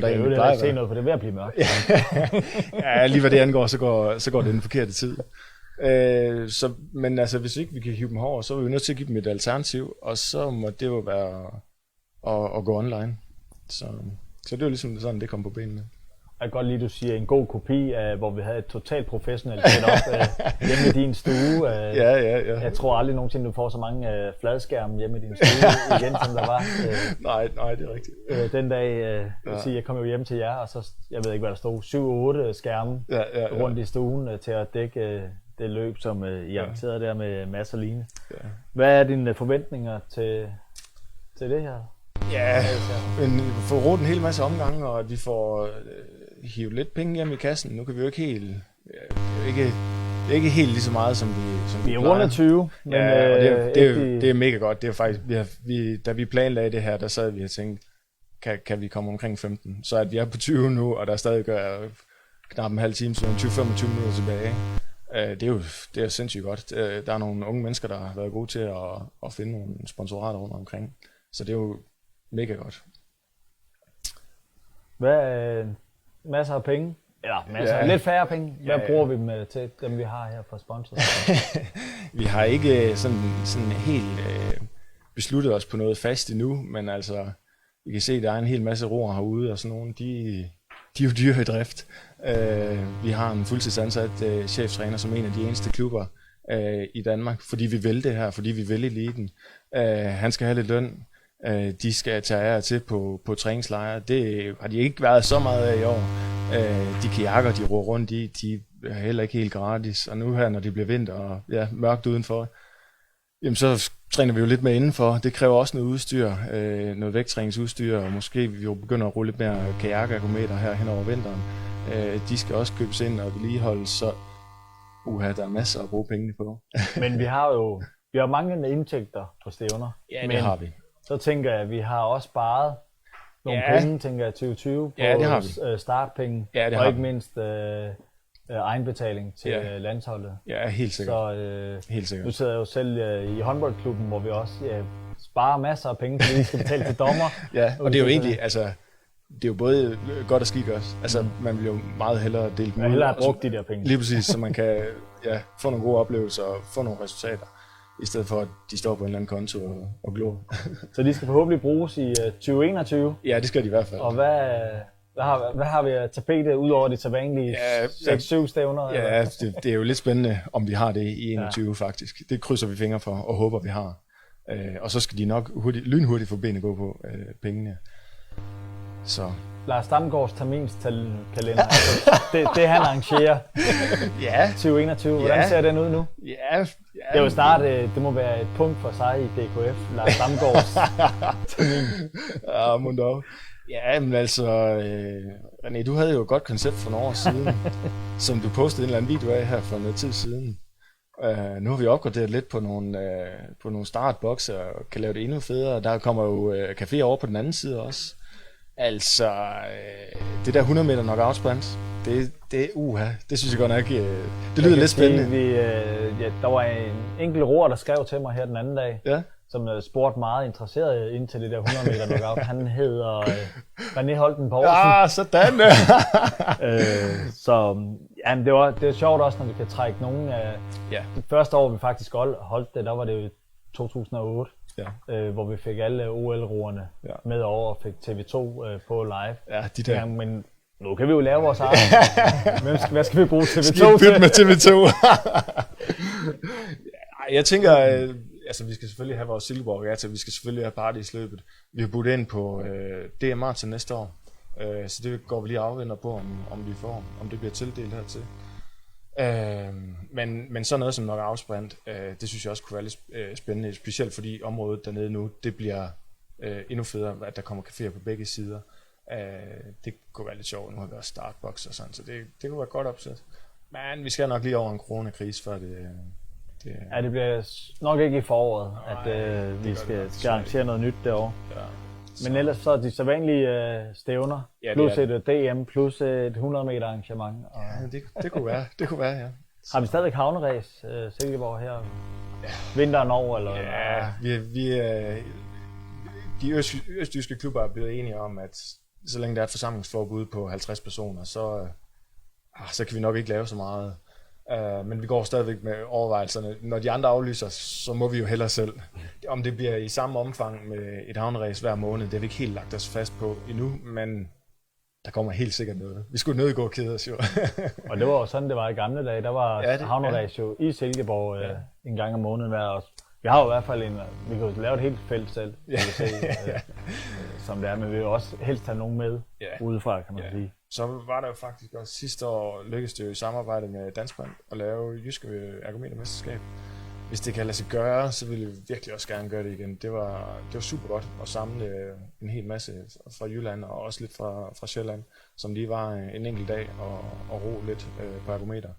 der egentlig plejer. Jeg kan jo se noget, for det er ved at blive mørkt. Ja, lige hvad det angår, så går det den forkerte tid. Men altså, hvis ikke vi kan hive dem over, så er vi jo nødt til at give dem et alternativ, og så må det jo være at gå online. Så det er jo ligesom sådan, det kom på benene. Jeg kan godt lide, at du siger en god kopi af, hvor vi havde et totalt professionelt setup hjemme i din stue. Ja. Jeg tror aldrig nogensinde, du får så mange fladskærme hjemme i din stue igen, som der var. Nej, det er rigtigt. Den dag, jeg kom jo hjem til jer, og så, jeg ved ikke, hvad der stod, 7-8 skærme rundt i stuen til at dække det løb, som I arrangerede der med Mads og Line. Ja. Hvad er dine forventninger til det her? Ja, men vi får rådet en hel masse omgange, og at vi får hivet lidt penge hjem i kassen. Nu kan vi jo ikke helt... det er ikke helt lige så meget, som vi er rundt 20, men det er mega godt. Det er faktisk, da vi planlagde det her, der sad vi og tænkte, kan vi komme omkring 15? Så at vi er på 20 nu, og der stadig gør knap en halv time, så 20-25 minutter tilbage. Det er sindssygt godt. Der er nogle unge mennesker, der har været gode til at finde nogle sponsorater rundt omkring. Så det er jo mega godt. Masser af penge? Eller lidt færre penge. Hvad bruger vi dem til, dem vi har her fra sponsorer? Vi har ikke sådan helt besluttet os på noget fast endnu, men altså, vi kan se, at der er en hel masse roer herude, og sådan nogle, de er jo dyre i drift. Vi har en fuldtidsansat cheftræner som en af de eneste klubber i Danmark, fordi vi vil det her, fordi vi vil eliten. Han skal have lidt løn. De skal tage af til på træningslejre. Det har de ikke været så meget af i år. De kajakker, de ror rundt i, de er heller ikke helt gratis. Og nu her, når det bliver vinter og mørkt udenfor, jamen så træner vi jo lidt mere indenfor. Det kræver også noget udstyr, noget vægttræningsudstyr, og måske vi jo begynder at rulle lidt mere kajakergometer her hen over vinteren. De skal også købes ind og vedligeholdes, så der er masser at bruge pengene på. Men vi har manglende indtægter på stævner. Ja, det har vi. Så tænker jeg, at vi har også sparet nogle penge, tænker jeg, 2020 på startpenge, og ikke mindst egenbetaling til landsholdet. Ja, helt sikkert. Helt sikkert. Nu sidder jeg jo selv i håndboldklubben, hvor vi også sparer masser af penge, fordi vi skal betale til dommer. Og det er jo egentlig, altså, det er jo både godt og skidt også. Altså, man vil jo meget hellere dele dem ud. Man vil hellere bruge de der penge. Lige præcis, så man kan få nogle gode oplevelser og få nogle resultater, i stedet for at de står på en eller anden konto og glor. Så de skal forhåbentlig bruges i 2021? Ja, det skal de i hvert fald. Og hvad har vi at tapetet ud over de sædvanlige 6-7 stævner? Ja, det er jo lidt spændende, om vi har det i 21 faktisk. Det krydser vi fingre for og håber, vi har. Og så skal de nok lynhurtigt få benene gå på pengene. Så. Lars Damgaards terminskalender, det han arrangerer 2021. Hvordan ser den ud nu? Det er jo snart, det må være et punkt for sig i DKF, Lars Damgaards termin. Ja, mundov. Ja, men altså, René, du havde jo et godt koncept for nogle år siden, som du postede en eller anden video af her for noget tid siden. Nu har vi opgraderet lidt på nogle startbokser og kan lave det endnu federe. Der kommer jo caféer over på den anden side også. Altså, det der 100 meter knockout sprint, det synes jeg godt nok, det lyder lidt spændende. Der var en enkelt roer, der skrev til mig her den anden dag, Ja. som spurgte meget interesseret ind til det der 100 meter knockout. Han hedder René Holten Poulsen. Ja, sådan! Så jamen, det er sjovt også, når vi kan trække nogen af... Ja. Det første år, vi faktisk holdt det, der var det jo i 2008. Ja. Hvor vi fik alle OL-roerne med over og fik TV2 på live. Ja, de der. Ja, men nu kan vi jo lave vores eget. Hvad skal vi bruge TV2 til? Bytte med TV2. Jeg tænker, altså vi skal selvfølgelig have vores Silkeborg Regatta, vi skal selvfølgelig have Paradisløbet. Vi har budt ind på DMR til næste år, så det går vi lige afventer på, om det bliver tildelt hertil. Men sådan noget som knockout sprint, det synes jeg også kunne være lidt spændende, specielt fordi området dernede nu, det bliver endnu federe, at der kommer caféer på begge sider. Det kunne være lidt sjovt, nu har vi også startbox og sådan, så det kunne være godt opsat. Men vi skal nok lige over en coronakrise, før det... Ja, det bliver nok ikke i foråret, at vi skal arrangere noget nyt derovre. Ja. Men ellers så er de sædvanlige stævner, plus et DM, plus et 100 meter arrangement. Og... Ja, det kunne være. Det kunne være, ja. Har vi stadig havneræs, Silkeborg her? Vinteren over, eller? Ja, de østjyske klubber er blevet enige om, at så længe der er et forsamlingsforbud på 50 personer, så kan vi nok ikke lave så meget. Men vi går stadigvæk med overvejelserne. Når de andre aflyser, så må vi jo hellere selv. Om det bliver i samme omfang med et havneræs hver måned, det har vi ikke helt lagt os fast på endnu, men der kommer helt sikkert noget. Vi skulle nødt gå og kede os jo. Og det var jo sådan, det var i gamle dage. Der var havneræs jo i Silkeborg en gang om måneden hver også. Vi har jo i hvert fald vi kan jo lave et helt felt selv, som det er, men vi vil jo også helst have nogen med udefra, kan man sige. Så var der jo faktisk også sidste år lykkedes det jo i samarbejde med Dansbank at lave Jyske Ergometermesterskab. Hvis det kan lade sig gøre, så vil vi virkelig også gerne gøre det igen. Det var super godt at samle en hel masse fra Jylland og også lidt fra Sjælland, som lige var en enkelt dag og ro lidt på ergometer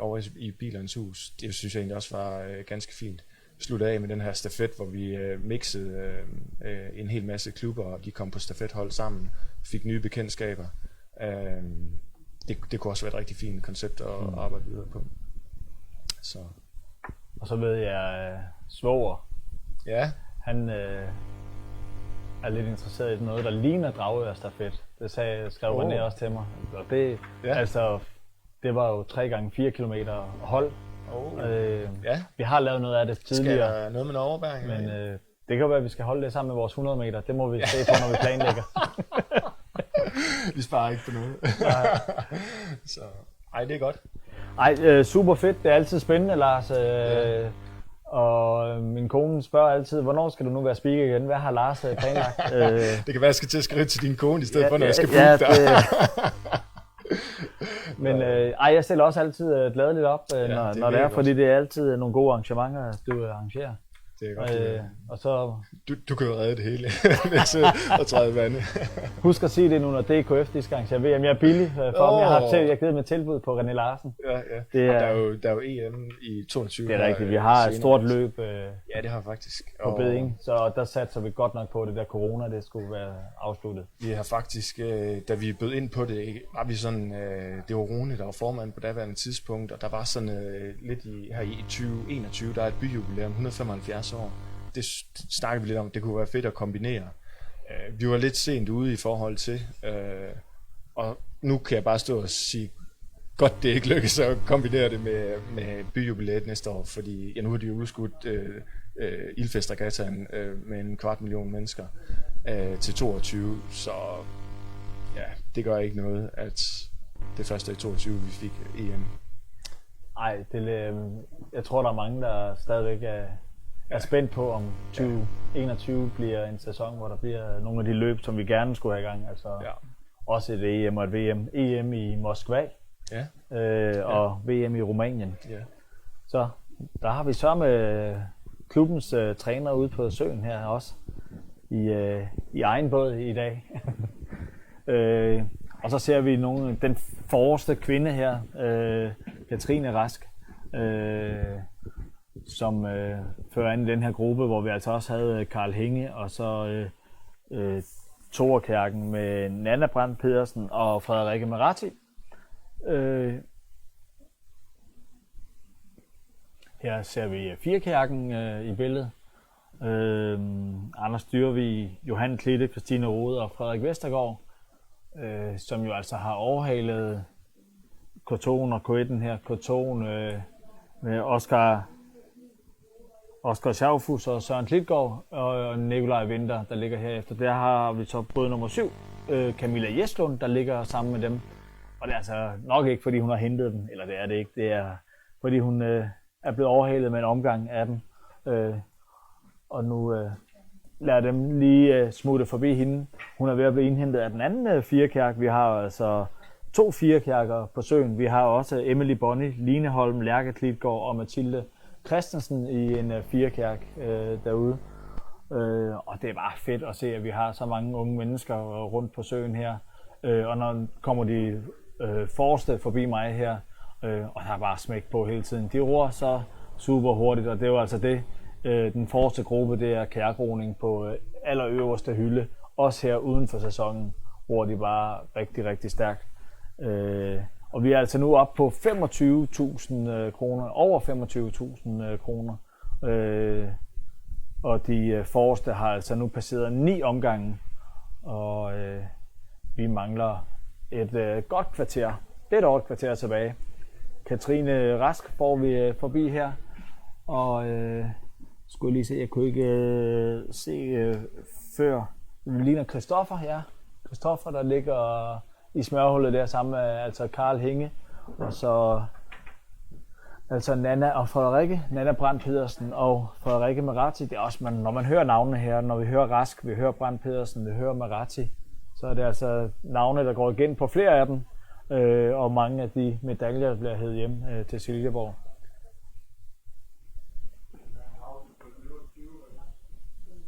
over i Bilernes Hus. Det synes jeg egentlig også var ganske fint. Slutte af med den her stafet, hvor vi mixede en hel masse klubber, og de kom på stafethold sammen, fik nye bekendtskaber. Det kunne også være et rigtig fint koncept at arbejde videre på. Så. Og så ved jeg, svoger, han er lidt interesseret i noget, der ligner Dragør-stafet. Det skrev René også til mig. Og det var jo 3x4 kilometer hold. Vi har lavet noget af det tidligere. Skal der noget med overbæring? Men det kan være, at vi skal holde det sammen med vores 100 meter. Det må vi se på, når vi planlægger. Vi sparer ikke på noget. Så, det er godt. Super fedt. Det er altid spændende, Lars. Og min kone spørger altid, hvornår skal du nu være speaker igen? Hvad har Lars planlagt? Det kan være, at jeg skal til at skrive til din kone, i stedet for, når jeg skal booke dig. Men jeg stiller også altid gladeligt op, når det er, fordi det er altid nogle gode arrangementer, du arrangerer. Det er godt. Og så... Du kan jo redde det hele, og træde vandet. Husk at sige det nu, når DKF de skal arrangere VM. Jeg er billig for dem. Jeg har givet mig tilbud på René Larsen. Ja. Der er jo EM i 22. Det er rigtigt. Vi har et stort løb det har vi faktisk. På beding, så der satser vi godt nok på, det der corona, det skulle være afsluttet. Vi har faktisk, da vi bød ind på det, var vi sådan, det var Rune, der var formand på daværende tidspunkt, og der var sådan lidt her i 2021, der er et byjubilæum, 175 år. Det snakkede vi lidt om, det kunne være fedt at kombinere. Vi var lidt sent ude i forhold til, og nu kan jeg bare stå og sige, godt det ikke lykkes at kombinere det med byjubilæet næste år, fordi nu har de jo udskudt Ildfest Regattaen med 250.000 mennesker til 22, så det gør ikke noget, at det første i 22 vi fik EM. Nej, jeg tror der er mange, der stadigvæk er spændt på, om 2021 bliver en sæson, hvor der bliver nogle af de løb, som vi gerne skulle have i gang. Altså også et EM og et VM. EM i Moskva og VM i Rumænien. Ja. Så der har vi så med klubbens træner ude på søen her også i egen båd i dag. Og så ser vi den forreste kvinde her, Katrine Rask, som fører an i den her gruppe, hvor vi altså også havde Karl Hinge og så toerkærken med Nanna Brandt Pedersen og Frederikke Merati. Her ser vi firkærken i billedet. Anders Dyrvig, Johan Klitte, Christine Rode og Frederik Vestergaard, som jo altså har overhalet K2'en og K1'en her. K2'en med Oscar Schaufus og Søren Klitgaard og Nikolaj Winter, der ligger herefter. Der har vi så både nummer 7, Camilla Jesslund, der ligger sammen med dem. Og det er altså nok ikke, fordi hun har hentet dem, eller det er det ikke. Det er, fordi hun er blevet overhalet med en omgang af dem. Og nu lader dem lige smutte forbi hende. Hun er ved at blive indhentet af den anden firkærk. Vi har altså 2 firkærker på søen. Vi har også Emily Bonny, Line Holm, Lærke Klitgaard og Mathilde Christensen i en firkærk derude. Og det er bare fedt at se, at vi har så mange unge mennesker rundt på søen her. Og når kommer de forreste forbi mig her, og der er bare smæk på hele tiden. De roer så super hurtigt, og det er jo altså det. Den forreste gruppe, det er kærkroning på allerøverste hylde. Også her uden for sæsonen, hvor de bare rigtig, rigtig stærkt. Og vi er altså nu oppe på 25.000 kroner, over 25.000 kroner. Og de forreste har altså nu passeret 9 omgange, og vi mangler et godt kvarter, lidt over et kvarter tilbage. Katrine Rask får vi forbi her, og skulle jeg lige se, jeg kunne ikke se før. Vi ligner Christoffer, ja. Christoffer, der ligger i smørhullet der sammen med altså Karl Hinge, og så altså Nanna og Frederikke, Nanna Brandt Pedersen og Frederikke Merati. Det er også, når man hører navnene her, når vi hører Rask, vi hører Brandt Pedersen, vi hører Merati, så er det altså navne, der går igen på flere af dem, og mange af de medaljer, der bliver hævet hjem til Silkeborg.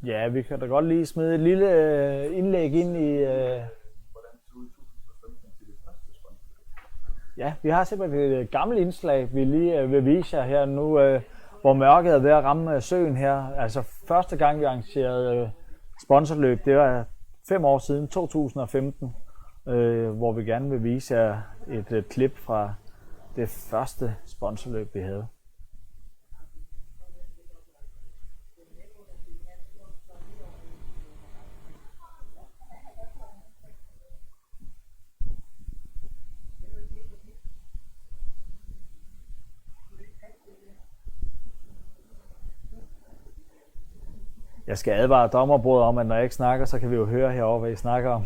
Ja, vi kan da godt lige smide et lille indlæg ind i... Ja, vi har simpelthen et gammelt indslag, vi lige vil vise jer her nu, hvor mørket er ved at ramme søen her. Altså første gang, vi arrangerede sponsorløb, det var 5 år siden, 2015, hvor vi gerne vil vise jer et klip fra det første sponsorløb, vi havde. Jeg skal advare dommerbordet om, at når jeg ikke snakker, så kan vi jo høre herovre, hvad I snakker om.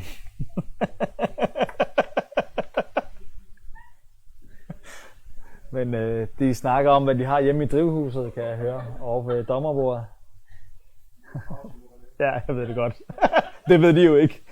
Men de snakker om, hvad de har hjemme i drivhuset, kan jeg høre, over ved dommerbordet. Ja, jeg ved det godt. Det ved de jo ikke.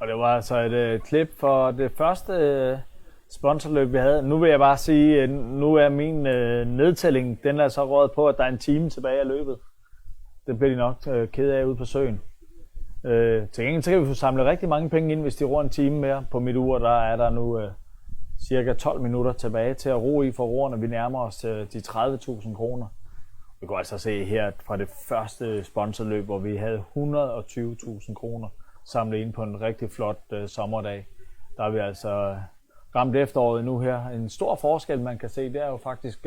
Og det var altså et klip for det første sponsorløb, vi havde. Nu vil jeg bare sige, at nu er min nedtælling, den er så røget på, at der er en time tilbage af løbet. Det bliver de nok ked af ude på søen. Til gengæld så kan vi få samlet rigtig mange penge ind, hvis de roer en time mere. På mit ur, der er der nu cirka 12 minutter tilbage til at ro i for roerne. Vi nærmer os de 30.000 kroner. Vi kan altså se her fra det første sponsorløb, hvor vi havde 120.000 kroner samlet ind på en rigtig flot sommerdag. Der er vi altså ramt efteråret nu her. En stor forskel, man kan se, det er jo faktisk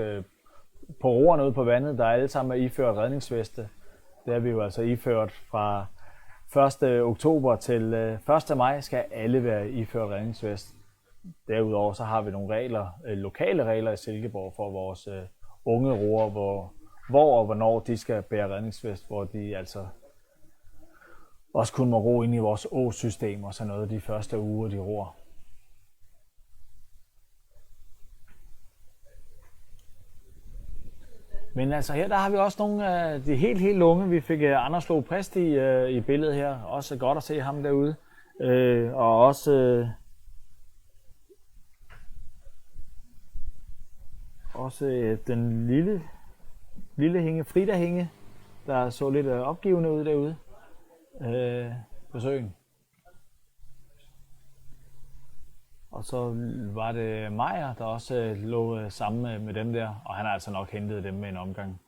på roerne ude på vandet, der alle sammen er iført redningsveste. Det er vi jo altså iført fra 1. oktober til 1. maj skal alle være iført redningsvest. Derudover så har vi nogle regler, lokale regler i Silkeborg for vores unge roere, hvor og hvornår de skal bære redningsvest, hvor de altså også kun må ro ind i vores åsystem og sådan noget de første uger, de roer. Men altså her der har vi også nogle af de helt unge. Vi fik Anders Lå Præst i billedet her. Også godt at se ham derude. Og også den lille hænge, Frida Hænge, der så lidt opgivende ud derude på søen. Og så var det Maja, der også lå sammen med dem der, og han har altså nok hentet dem med en omgang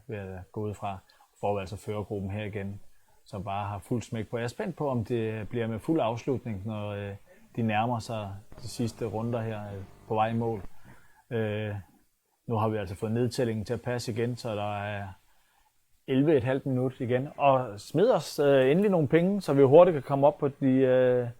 ved at gå ud fra, for altså førergruppen her igen, som bare har fuld smæk på. Jeg er spændt på, om det bliver med fuld afslutning, når de nærmer sig de sidste runder her på vej i mål. Nu har vi altså fået nedtællingen til at passe igen, så der er 11,5 minut igen. Og smid os endelig nogle penge, så vi hurtigt kan komme op på de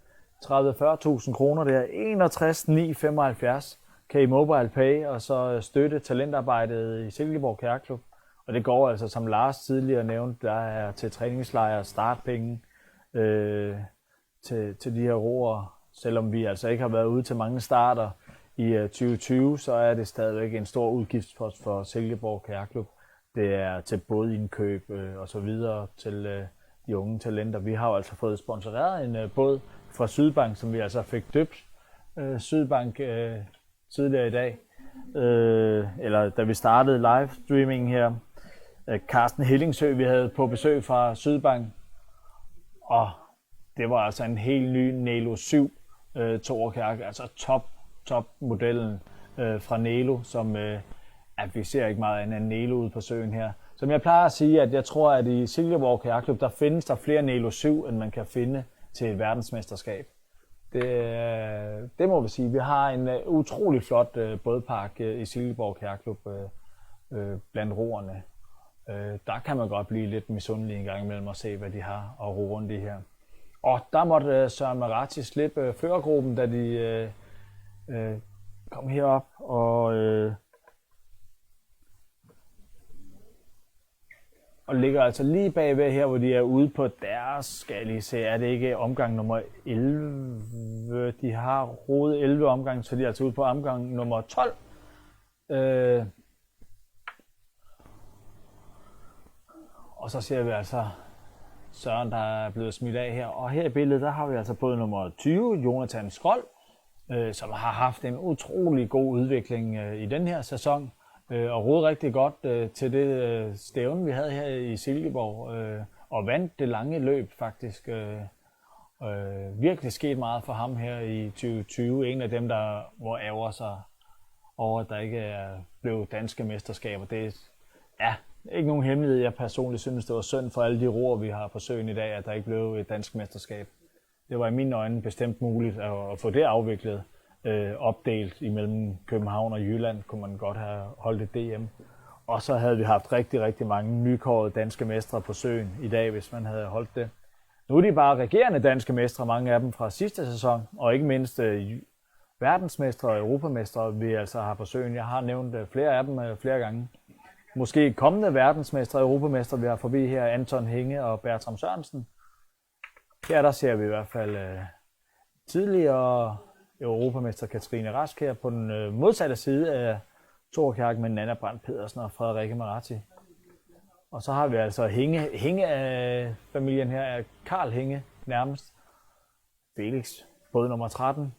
30-40.000 kroner der. 61,975 kan I Mobile Pay, og så støtte talentarbejdet i Silkeborg Kajakklub. Og det går altså, som Lars tidligere nævnte, der er til træningslejre, startpenge til de her roere. Selvom vi altså ikke har været ude til mange starter i 2020, så er det stadigvæk en stor udgiftspost for Silkeborg Kajakklub. Det er til både indkøb og så videre til de unge talenter. Vi har jo altså fået sponsoreret en båd fra Sydbank, som vi altså fik døbt Sydbank tidligere i dag. Eller da vi startede livestreaming her. Carsten Hellingsø, vi havde på besøg fra Sydbank. Og det var altså en helt ny Nelo 7 toerkajak, altså top modellen fra Nelo, som at vi ser ikke meget andet end Nelo ude på søen her. Som jeg plejer at sige, at jeg tror, at i Silkeborg Kajakklub, der findes der flere Nelo 7, end man kan finde til et verdensmesterskab. Det må vi sige. Vi har en utrolig flot bådpark i Silkeborg Kajakklub blandt roerne. Der kan man godt blive lidt misundelig en gang imellem og se, hvad de har at ro rundt i her. Og der måtte Søren Marati slippe førergruppen, da de kom herop og ligger altså lige bagved her, hvor de er ude på deres, skal jeg lige se, er det ikke omgang nummer 11? De har rodet 11 omgang, så de er altså ude på omgang nummer 12. Og så ser vi altså Søren, der er blevet smidt af her. Og her i billedet, der har vi altså både nummer 20, Jonathan Skold, som har haft en utrolig god udvikling i den her sæson. Og roede rigtig godt til det stævne, vi havde her i Silkeborg, og vandt det lange løb faktisk. Virkelig sket meget for ham her i 2020. En af dem, der må ærger sig over, at der ikke er blevet danske mesterskaber. Det er ikke nogen hemmelighed. Jeg personligt synes, det var synd for alle de roer, vi har på søen i dag, at der ikke blev et dansk mesterskab. Det var i mine øjne bestemt muligt at få det afviklet. Opdelt imellem København og Jylland, kunne man godt have holdt et DM. Og så havde vi haft rigtig mange nykårede danske mestre på søen i dag, hvis man havde holdt det. Nu er de bare regerende danske mestre, mange af dem fra sidste sæson, og ikke mindst verdensmestre og europamestre, vi altså har på søen. Jeg har nævnt flere af dem flere gange. Måske kommende verdensmestre og europamestre, vi har forbi her, Anton Hinge og Bertram Sørensen. Her der ser vi i hvert fald tidligere europamester Katrine Rask her på den modsatte side af toerkajakken med Nanna Brandt Pedersen og Frederikke Marati. Og så har vi altså Hinge af familien her, er Karl Hinge nærmest. Felix, både nummer 13.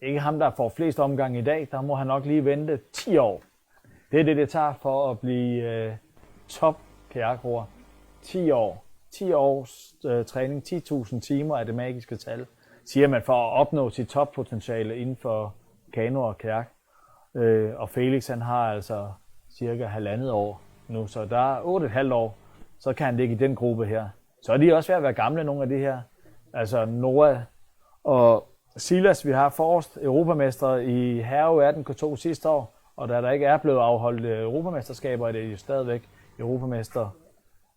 Ikke ham, der får flest omgange i dag, der må han nok lige vente 10 år. Det er det tager for at blive top kajakroer. 10 år. 10 års træning, 10.000 timer er det magiske tal, siger man, for at opnå sit toppotentiale inden for kano og kajak. Og Felix, han har altså cirka 1,5 år nu, så der er 8,5 år, så kan han ligge i den gruppe her. Så er de også ved at være gamle, nogle af de her. Altså Noah og Silas, vi har forrest europamestre i herre 18 K2 sidste år, og da der ikke er blevet afholdt europamesterskaber, er det jo stadigvæk europamestre.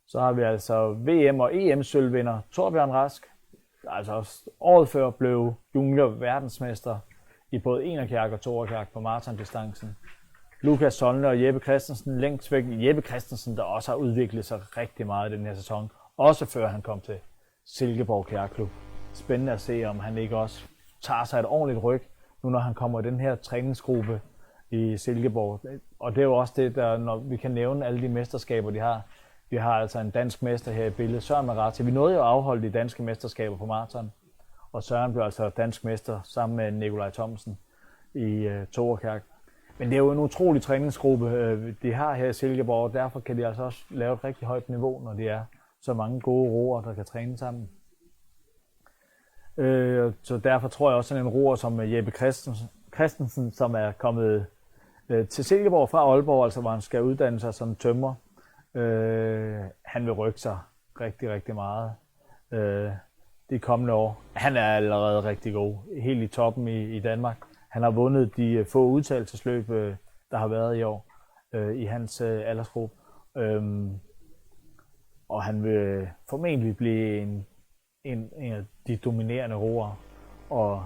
Så har vi altså VM og EM sølvvinder Torbjørn Rask, altså året før blev junior verdensmester i både enerkærk og toerkærk på maratondistancen. Lukas Solne og Jeppe Christensen længst væk. Jeppe Christensen, der også har udviklet sig rigtig meget i den her sæson, også før han kom til Silkeborg Kærklub. Spændende at se, om han ikke også tager sig et ordentligt ryg, nu når han kommer i den her træningsgruppe i Silkeborg. Og det er jo også det, der, når vi kan nævne alle de mesterskaber, de har. Vi har altså en dansk mester her i billedet, Søren Marati. Vi nåede jo at afholde de danske mesterskaber på maraton, og Søren blev altså dansk mester sammen med Nikolaj Thomsen i toerkærk. Men det er jo en utrolig træningsgruppe, de har her i Silkeborg, og derfor kan de altså også lave et rigtig højt niveau, når de er så mange gode roer, der kan træne sammen. Så derfor tror jeg også, sådan en roer som Jeppe Christensen, som er kommet til Silkeborg fra Aalborg, altså hvor han skal uddanne sig som tømrer, han vil rykke sig rigtig, rigtig meget de kommende år. Han er allerede rigtig god, helt i toppen i Danmark. Han har vundet de få udtagelsesløb, der har været i år i hans aldersgruppe. Og han vil formentlig blive en af de dominerende roere, og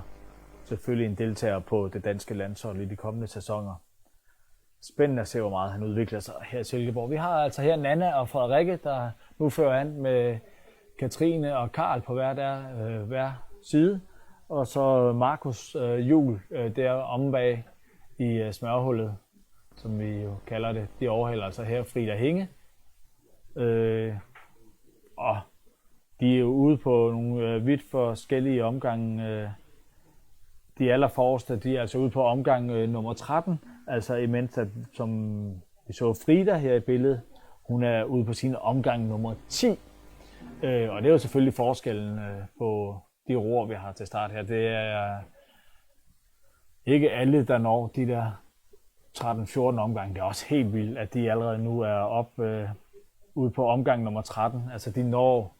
selvfølgelig en deltager på det danske landshold i de kommende sæsoner. Spændende at se, hvor meget han udvikler sig her i Silkeborg. Vi har altså her Nanna og Frederikke, der nu fører an med Katrine og Karl på hver side. Og så Markus Juhl der omme bag i smørhullet, som vi jo kalder det. De overhælder altså her Frida Hinge. Og de er jo ude på nogle vidt forskellige omgange. De allerforreste, de er altså ude på omgang nummer 13. Altså imens, at, som vi så Frida her i billedet, hun er ude på sin omgang nummer 10. Og det er jo selvfølgelig forskellen på de roer, vi har til start her. Det er ikke alle, der når de der 13-14 omgange. Det er også helt vildt, at de allerede nu er oppe ude på omgang nummer 13. Altså de når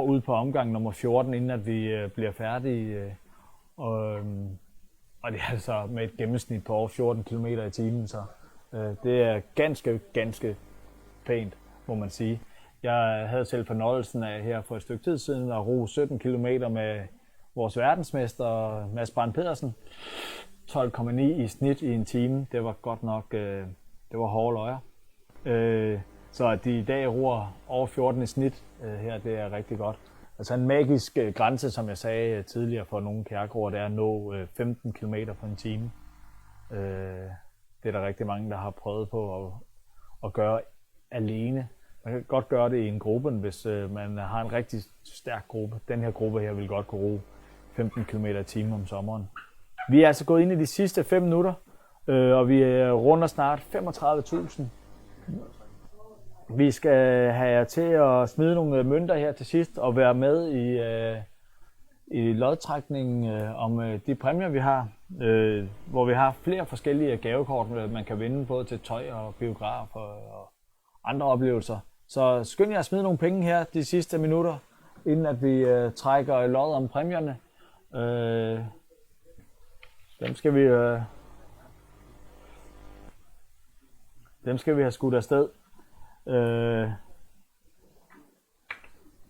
ud på omgang nummer 14, inden at vi bliver færdige. Og det er altså med et gennemsnit på over 14 km i timen, så det er ganske pænt, må man sige. Jeg havde selv fornøjelsen af her for et stykke tid siden at ro 17 km med vores verdensmester Mads Brandt Pedersen. 12,9 i snit i en time. Det var godt nok, det var hårde løjer. Så at de i dag roer over 14 i snit her, det er rigtig godt. Altså en magisk grænse, som jeg sagde tidligere for nogle kærkroer, det er at nå 15 km på en time. Det er der rigtig mange, der har prøvet på at gøre alene. Man kan godt gøre det i en gruppe, hvis man har en rigtig stærk gruppe. Den her gruppe her vil godt kunne ro 15 km i timen om sommeren. Vi er altså gået ind i de sidste 5 minutter, og vi runder snart 35.000. Vi skal have jer til at smide nogle mønter her til sidst og være med i lodtrækningen om de præmier, vi har, hvor vi har flere forskellige gavekort, man kan vinde både til tøj og biograf og andre oplevelser. Så skynd jer at smide nogle penge her de sidste minutter, inden at vi trækker lod om præmierne. Dem skal vi have skudt afsted.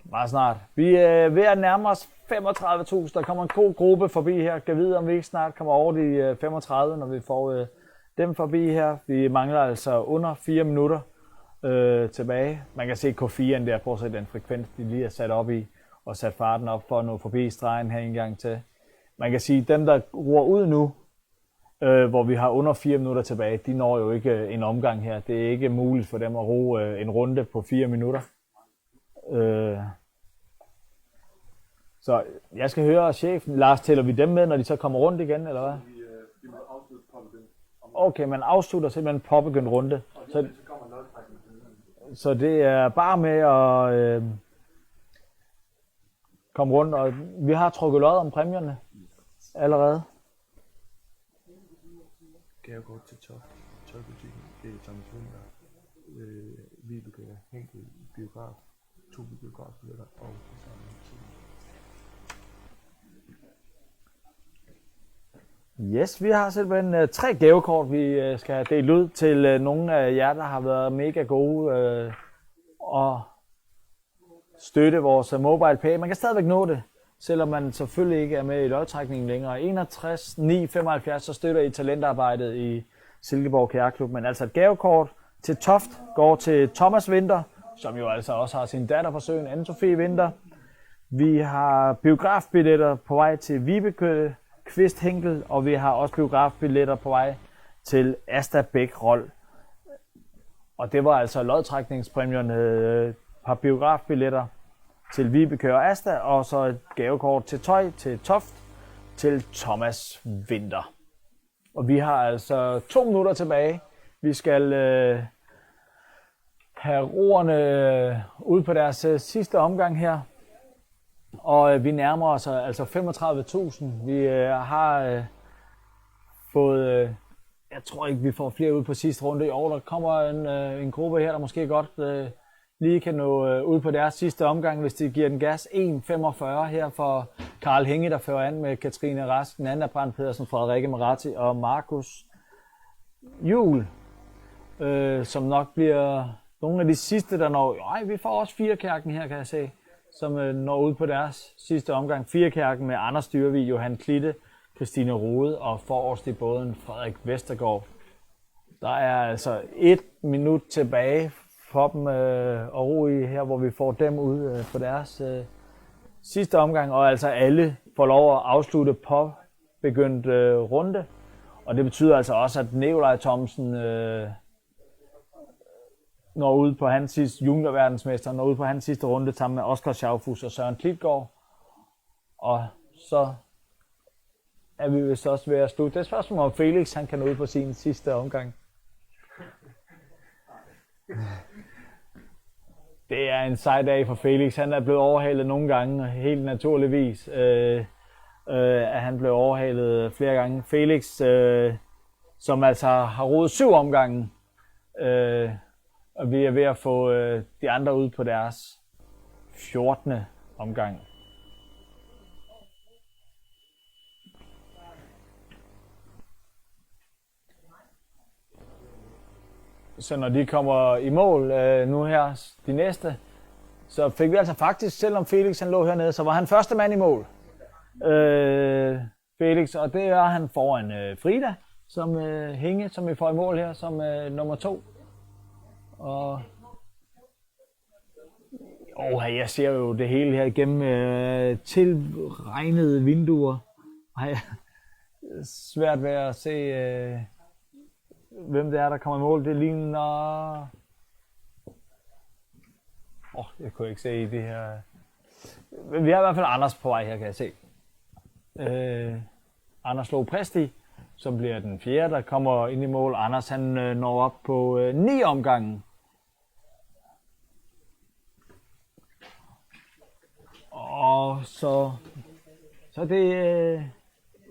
Meget snart. Vi er ved at nærme os 35.000. Der kommer en god gruppe forbi her. Kan vide, om vi ikke snart kommer over de 35, når vi får dem forbi her. Vi mangler altså under 4 minutter tilbage. Man kan se K4'en der, prøv at se den frekvens, de lige er sat op i, og sat farten op for at nå forbi stregen her en gang til. Man kan sige, at dem, der roer ud nu, hvor vi har under 4 minutter tilbage, de når jo ikke en omgang her. Det er ikke muligt for dem at ro en runde på 4 minutter. Så jeg skal høre chefen. Lars, tæller vi dem med, når de så kommer rundt igen, eller hvad? Okay, man afslutter simpelthen påbegyndt runde. Så det er bare med at komme rundt, og vi har trukket lod om præmierne allerede. gavekort til tøjbutikken. Det er Thomas Winter, Vibeke Henkel biograf, 2 biografbilletter og det samme tid. Yes, vi har simpelthen 3 gavekort, vi skal have delt ud til nogle af jer, der har været mega gode og støtte vores MobilePay. Man kan stadigvæk nå det, selvom man selvfølgelig ikke er med i lodtrækningen længere. 61 9 75, så støtter I talentarbejdet i Silkeborg Kajakklub. Men altså et gavekort til Toft går til Thomas Winter, som jo altså også har sin datter på søen, Anne-Sophie Winter. Vi har biografbilletter på vej til Vibeke Kvist Henkel, og vi har også biografbilletter på vej til Asta Bæk Rold. Og det var altså lodtrækningspræmierne, et par biografbilletter til Vibeke og Asta, og så et gavekort til tøj til Toft til Thomas Winter. Og vi har altså 2 minutter tilbage. Vi skal have roerne ud på deres sidste omgang her. Og vi nærmer os altså 35.000. Vi har fået, jeg tror ikke vi får flere ud på sidste runde i år. Der kommer en gruppe her, der måske godt lige kan nå ud på deres sidste omgang, hvis de giver den gas. 1.45 her for Karl Hinge, der fører an med Katrine Rask, Nanda Brandt Pedersen, Frederikke Maratti og Markus Juhl, som nok bliver nogle af de sidste, der når. Ej, vi får også 4-kærken her, kan jeg se, som når ud på deres sidste omgang. 4-kærken med Anders Dyrvig, Johan Klitte, Christine Rode og forrest i båden Frederik Vestergaard. Der er altså 1 minut tilbage for dem at ro i her, hvor vi får dem ud på deres sidste omgang, og altså alle får lov at afslutte på begyndt runde. Og det betyder altså også, at Nikolaj Thomsen når ud på hans sidste juniorverdensmester, når ud på hans sidste runde sammen med Oscar Schaufus og Søren Klitgaard. Og så er vi vist også ved at slutte. Det er et spørgsmål om Felix, han kan nå ud på sin sidste omgang. Det er en sej dag for Felix. Han er blevet overhalet nogle gange, helt naturligvis. At han blev overhalet flere gange. Felix, som altså har rodet 7 omgange, og vi er ved at få de andre ud på deres 14. omgang. Så når de kommer i mål nu her, de næste, så fik vi altså faktisk, selvom Felix han lå hernede, så var han første mand i mål. Felix, og det er han foran Frida, som Hinge, som vi får i mål her, som nummer 2. Og jeg ser jo det hele her igennem tilregnede vinduer. Ej, svært ved at se, hvem det er, der kommer i mål. Det ligner... jeg kunne ikke se i det her. Vi har i hvert fald Anders på vej her, kan jeg se. Anders Lo Præsti, som bliver den 4., der kommer ind i mål. Anders, han når op på 9 omgangen. Og så det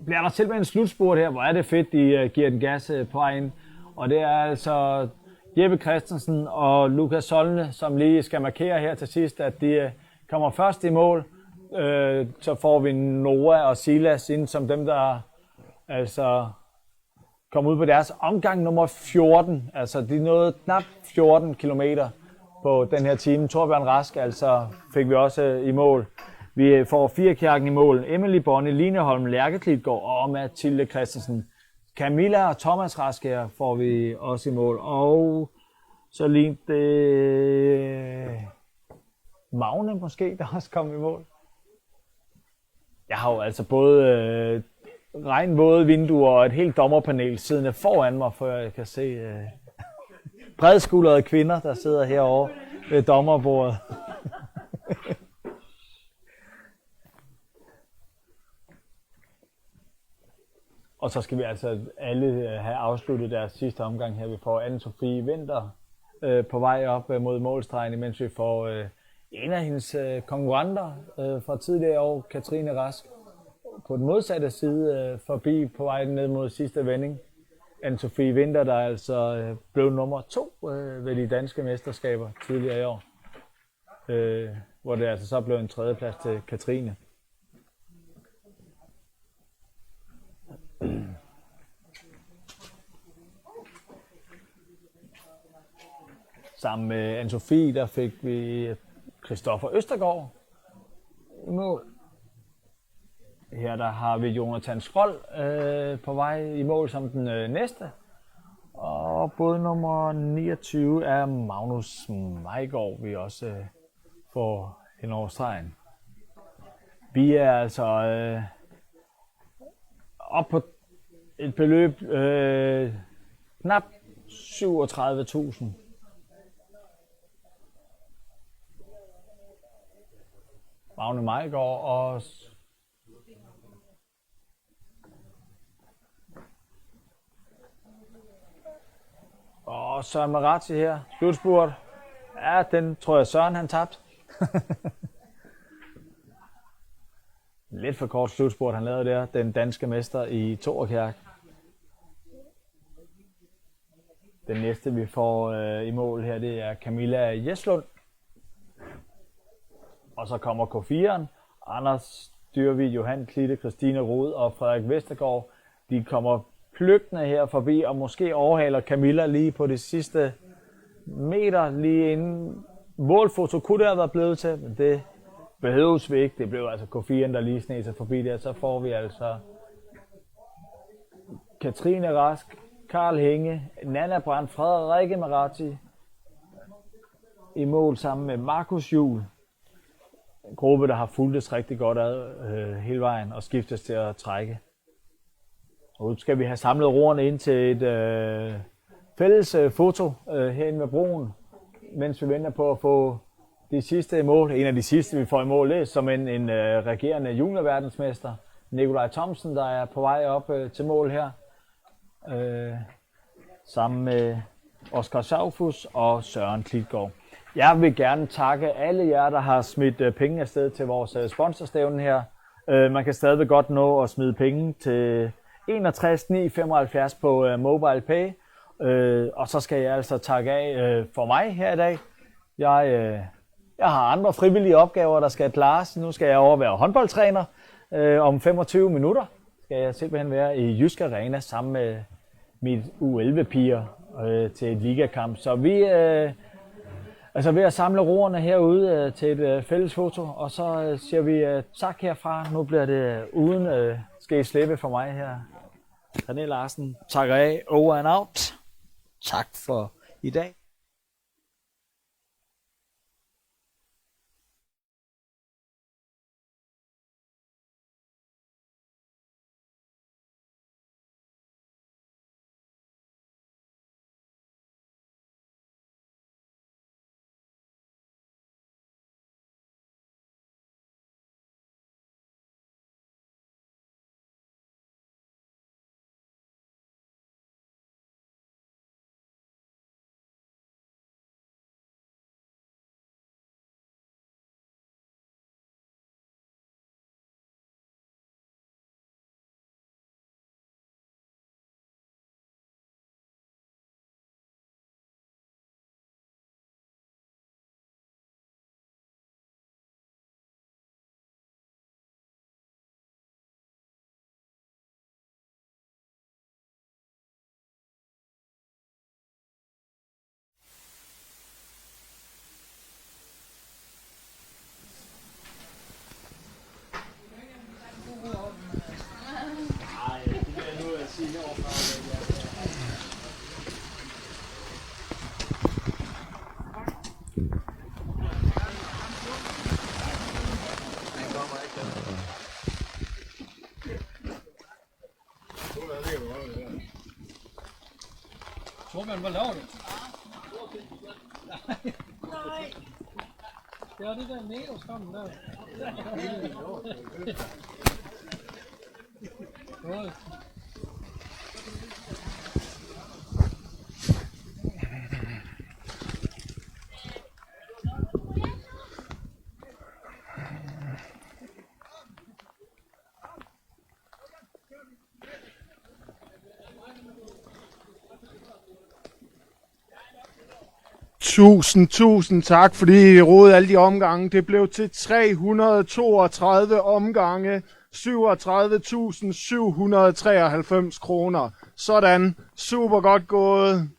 bliver der selv en slutspurt her. Hvor er det fedt, de giver den gas på vejen. Og det er altså Jeppe Christensen og Lukas Solne, som lige skal markere her til sidst, at de kommer først i mål. Så får vi Noah og Silas ind som dem, der altså kommer ud på deres omgang nummer 14. Altså de nåede knap 14 kilometer på den her time. Torbjørn Rask altså fik vi også i mål. Vi får 4-kærken i mål. Emily Bonne, Line Holm, Lærke Klitgaard og Mathilde Christensen. Camilla og Thomas Rask her får vi også i mål. Og så lige det Magne måske, der også kom i mål. Jeg har jo altså både regnvåde vinduer og et helt dommerpanel siddende foran mig, for jeg kan se bredskuldrede kvinder, der sidder herovre ved dommerbordet. Og så skal vi altså alle have afsluttet deres sidste omgang her. Vi får Anne-Sophie Winter på vej op mod målstregen, mens vi får en af hendes konkurrenter fra tidligere år, Katrine Rask, på den modsatte side forbi på vej ned mod sidste vending. Anne-Sophie Winther, der altså blev nummer 2 ved de danske mesterskaber tidligere i år. Hvor det altså så blev en 3. plads til Katrine. Sammen med Anne-Sophie, der fik vi Christoffer Østergaard i mål. Her der har vi Jonathan Skrold på vej i mål som den næste. Og både nummer 29 er Magnus Meigård, vi også får hen over stregen. Vi er altså op på et beløb knap 37.000. Magne Meigård og Søren Marazzi her. Slutspurt. Ja, den tror jeg Søren han tabte. Lidt for kort slutspurt han lavede der. Den danske mester i Torekjærk. Den næste vi får i mål her, det er Camilla Jeslund. Og så kommer K4'eren. Anders Dyrvig, Johan Klitte, Christine Rod og Frederik Vestergaard. De kommer pløgtende her forbi og måske overhaler Camilla lige på det sidste meter lige inden målfoto kunne det have været blevet til, men det behøves vi ikke. Det blev altså K4'en, der lige sneg sig forbi der. Så får vi altså Katrine Rask, Karl Henge, Nana Brandt, Frederikke Marazzi i mål sammen med Markus Juhl. En gruppe, der har fulgtes rigtig godt ad hele vejen og skiftes til at trække. Og nu skal vi have samlet roerne ind til et fælles foto herinde ved broen, mens vi venter på at få de sidste mål. En af de sidste, vi får i mål, det er som en regerende juniorverdensmester, Nikolaj Thomsen, der er på vej op til mål her. Sammen med Oskar Saufus og Søren Klitgaard. Jeg vil gerne takke alle jer, der har smidt penge afsted til vores sponsorstævne her. Man kan stadig godt nå at smide penge til 61 975 på MobilePay. Og så skal jeg altså takke af for mig her i dag. Jeg har andre frivillige opgaver, der skal klares. Nu skal jeg over være håndboldtræner. Om 25 minutter skal jeg simpelthen være i Jysk Arena sammen med mit U11-piger til et ligakamp. Så vi altså ved at samle roerne herude til et fælles foto, og så siger vi tak herfra. Nu bliver det uden skal I slippe for mig her. René Larsen takker af, over and out. Tak for i dag. Torben, hvad laver du? Nej. Det er det der neoskammen der. Tusind tak, fordi I rodede alle de omgange. Det blev til 332 omgange, 37.793 kroner. Sådan, super godt gået.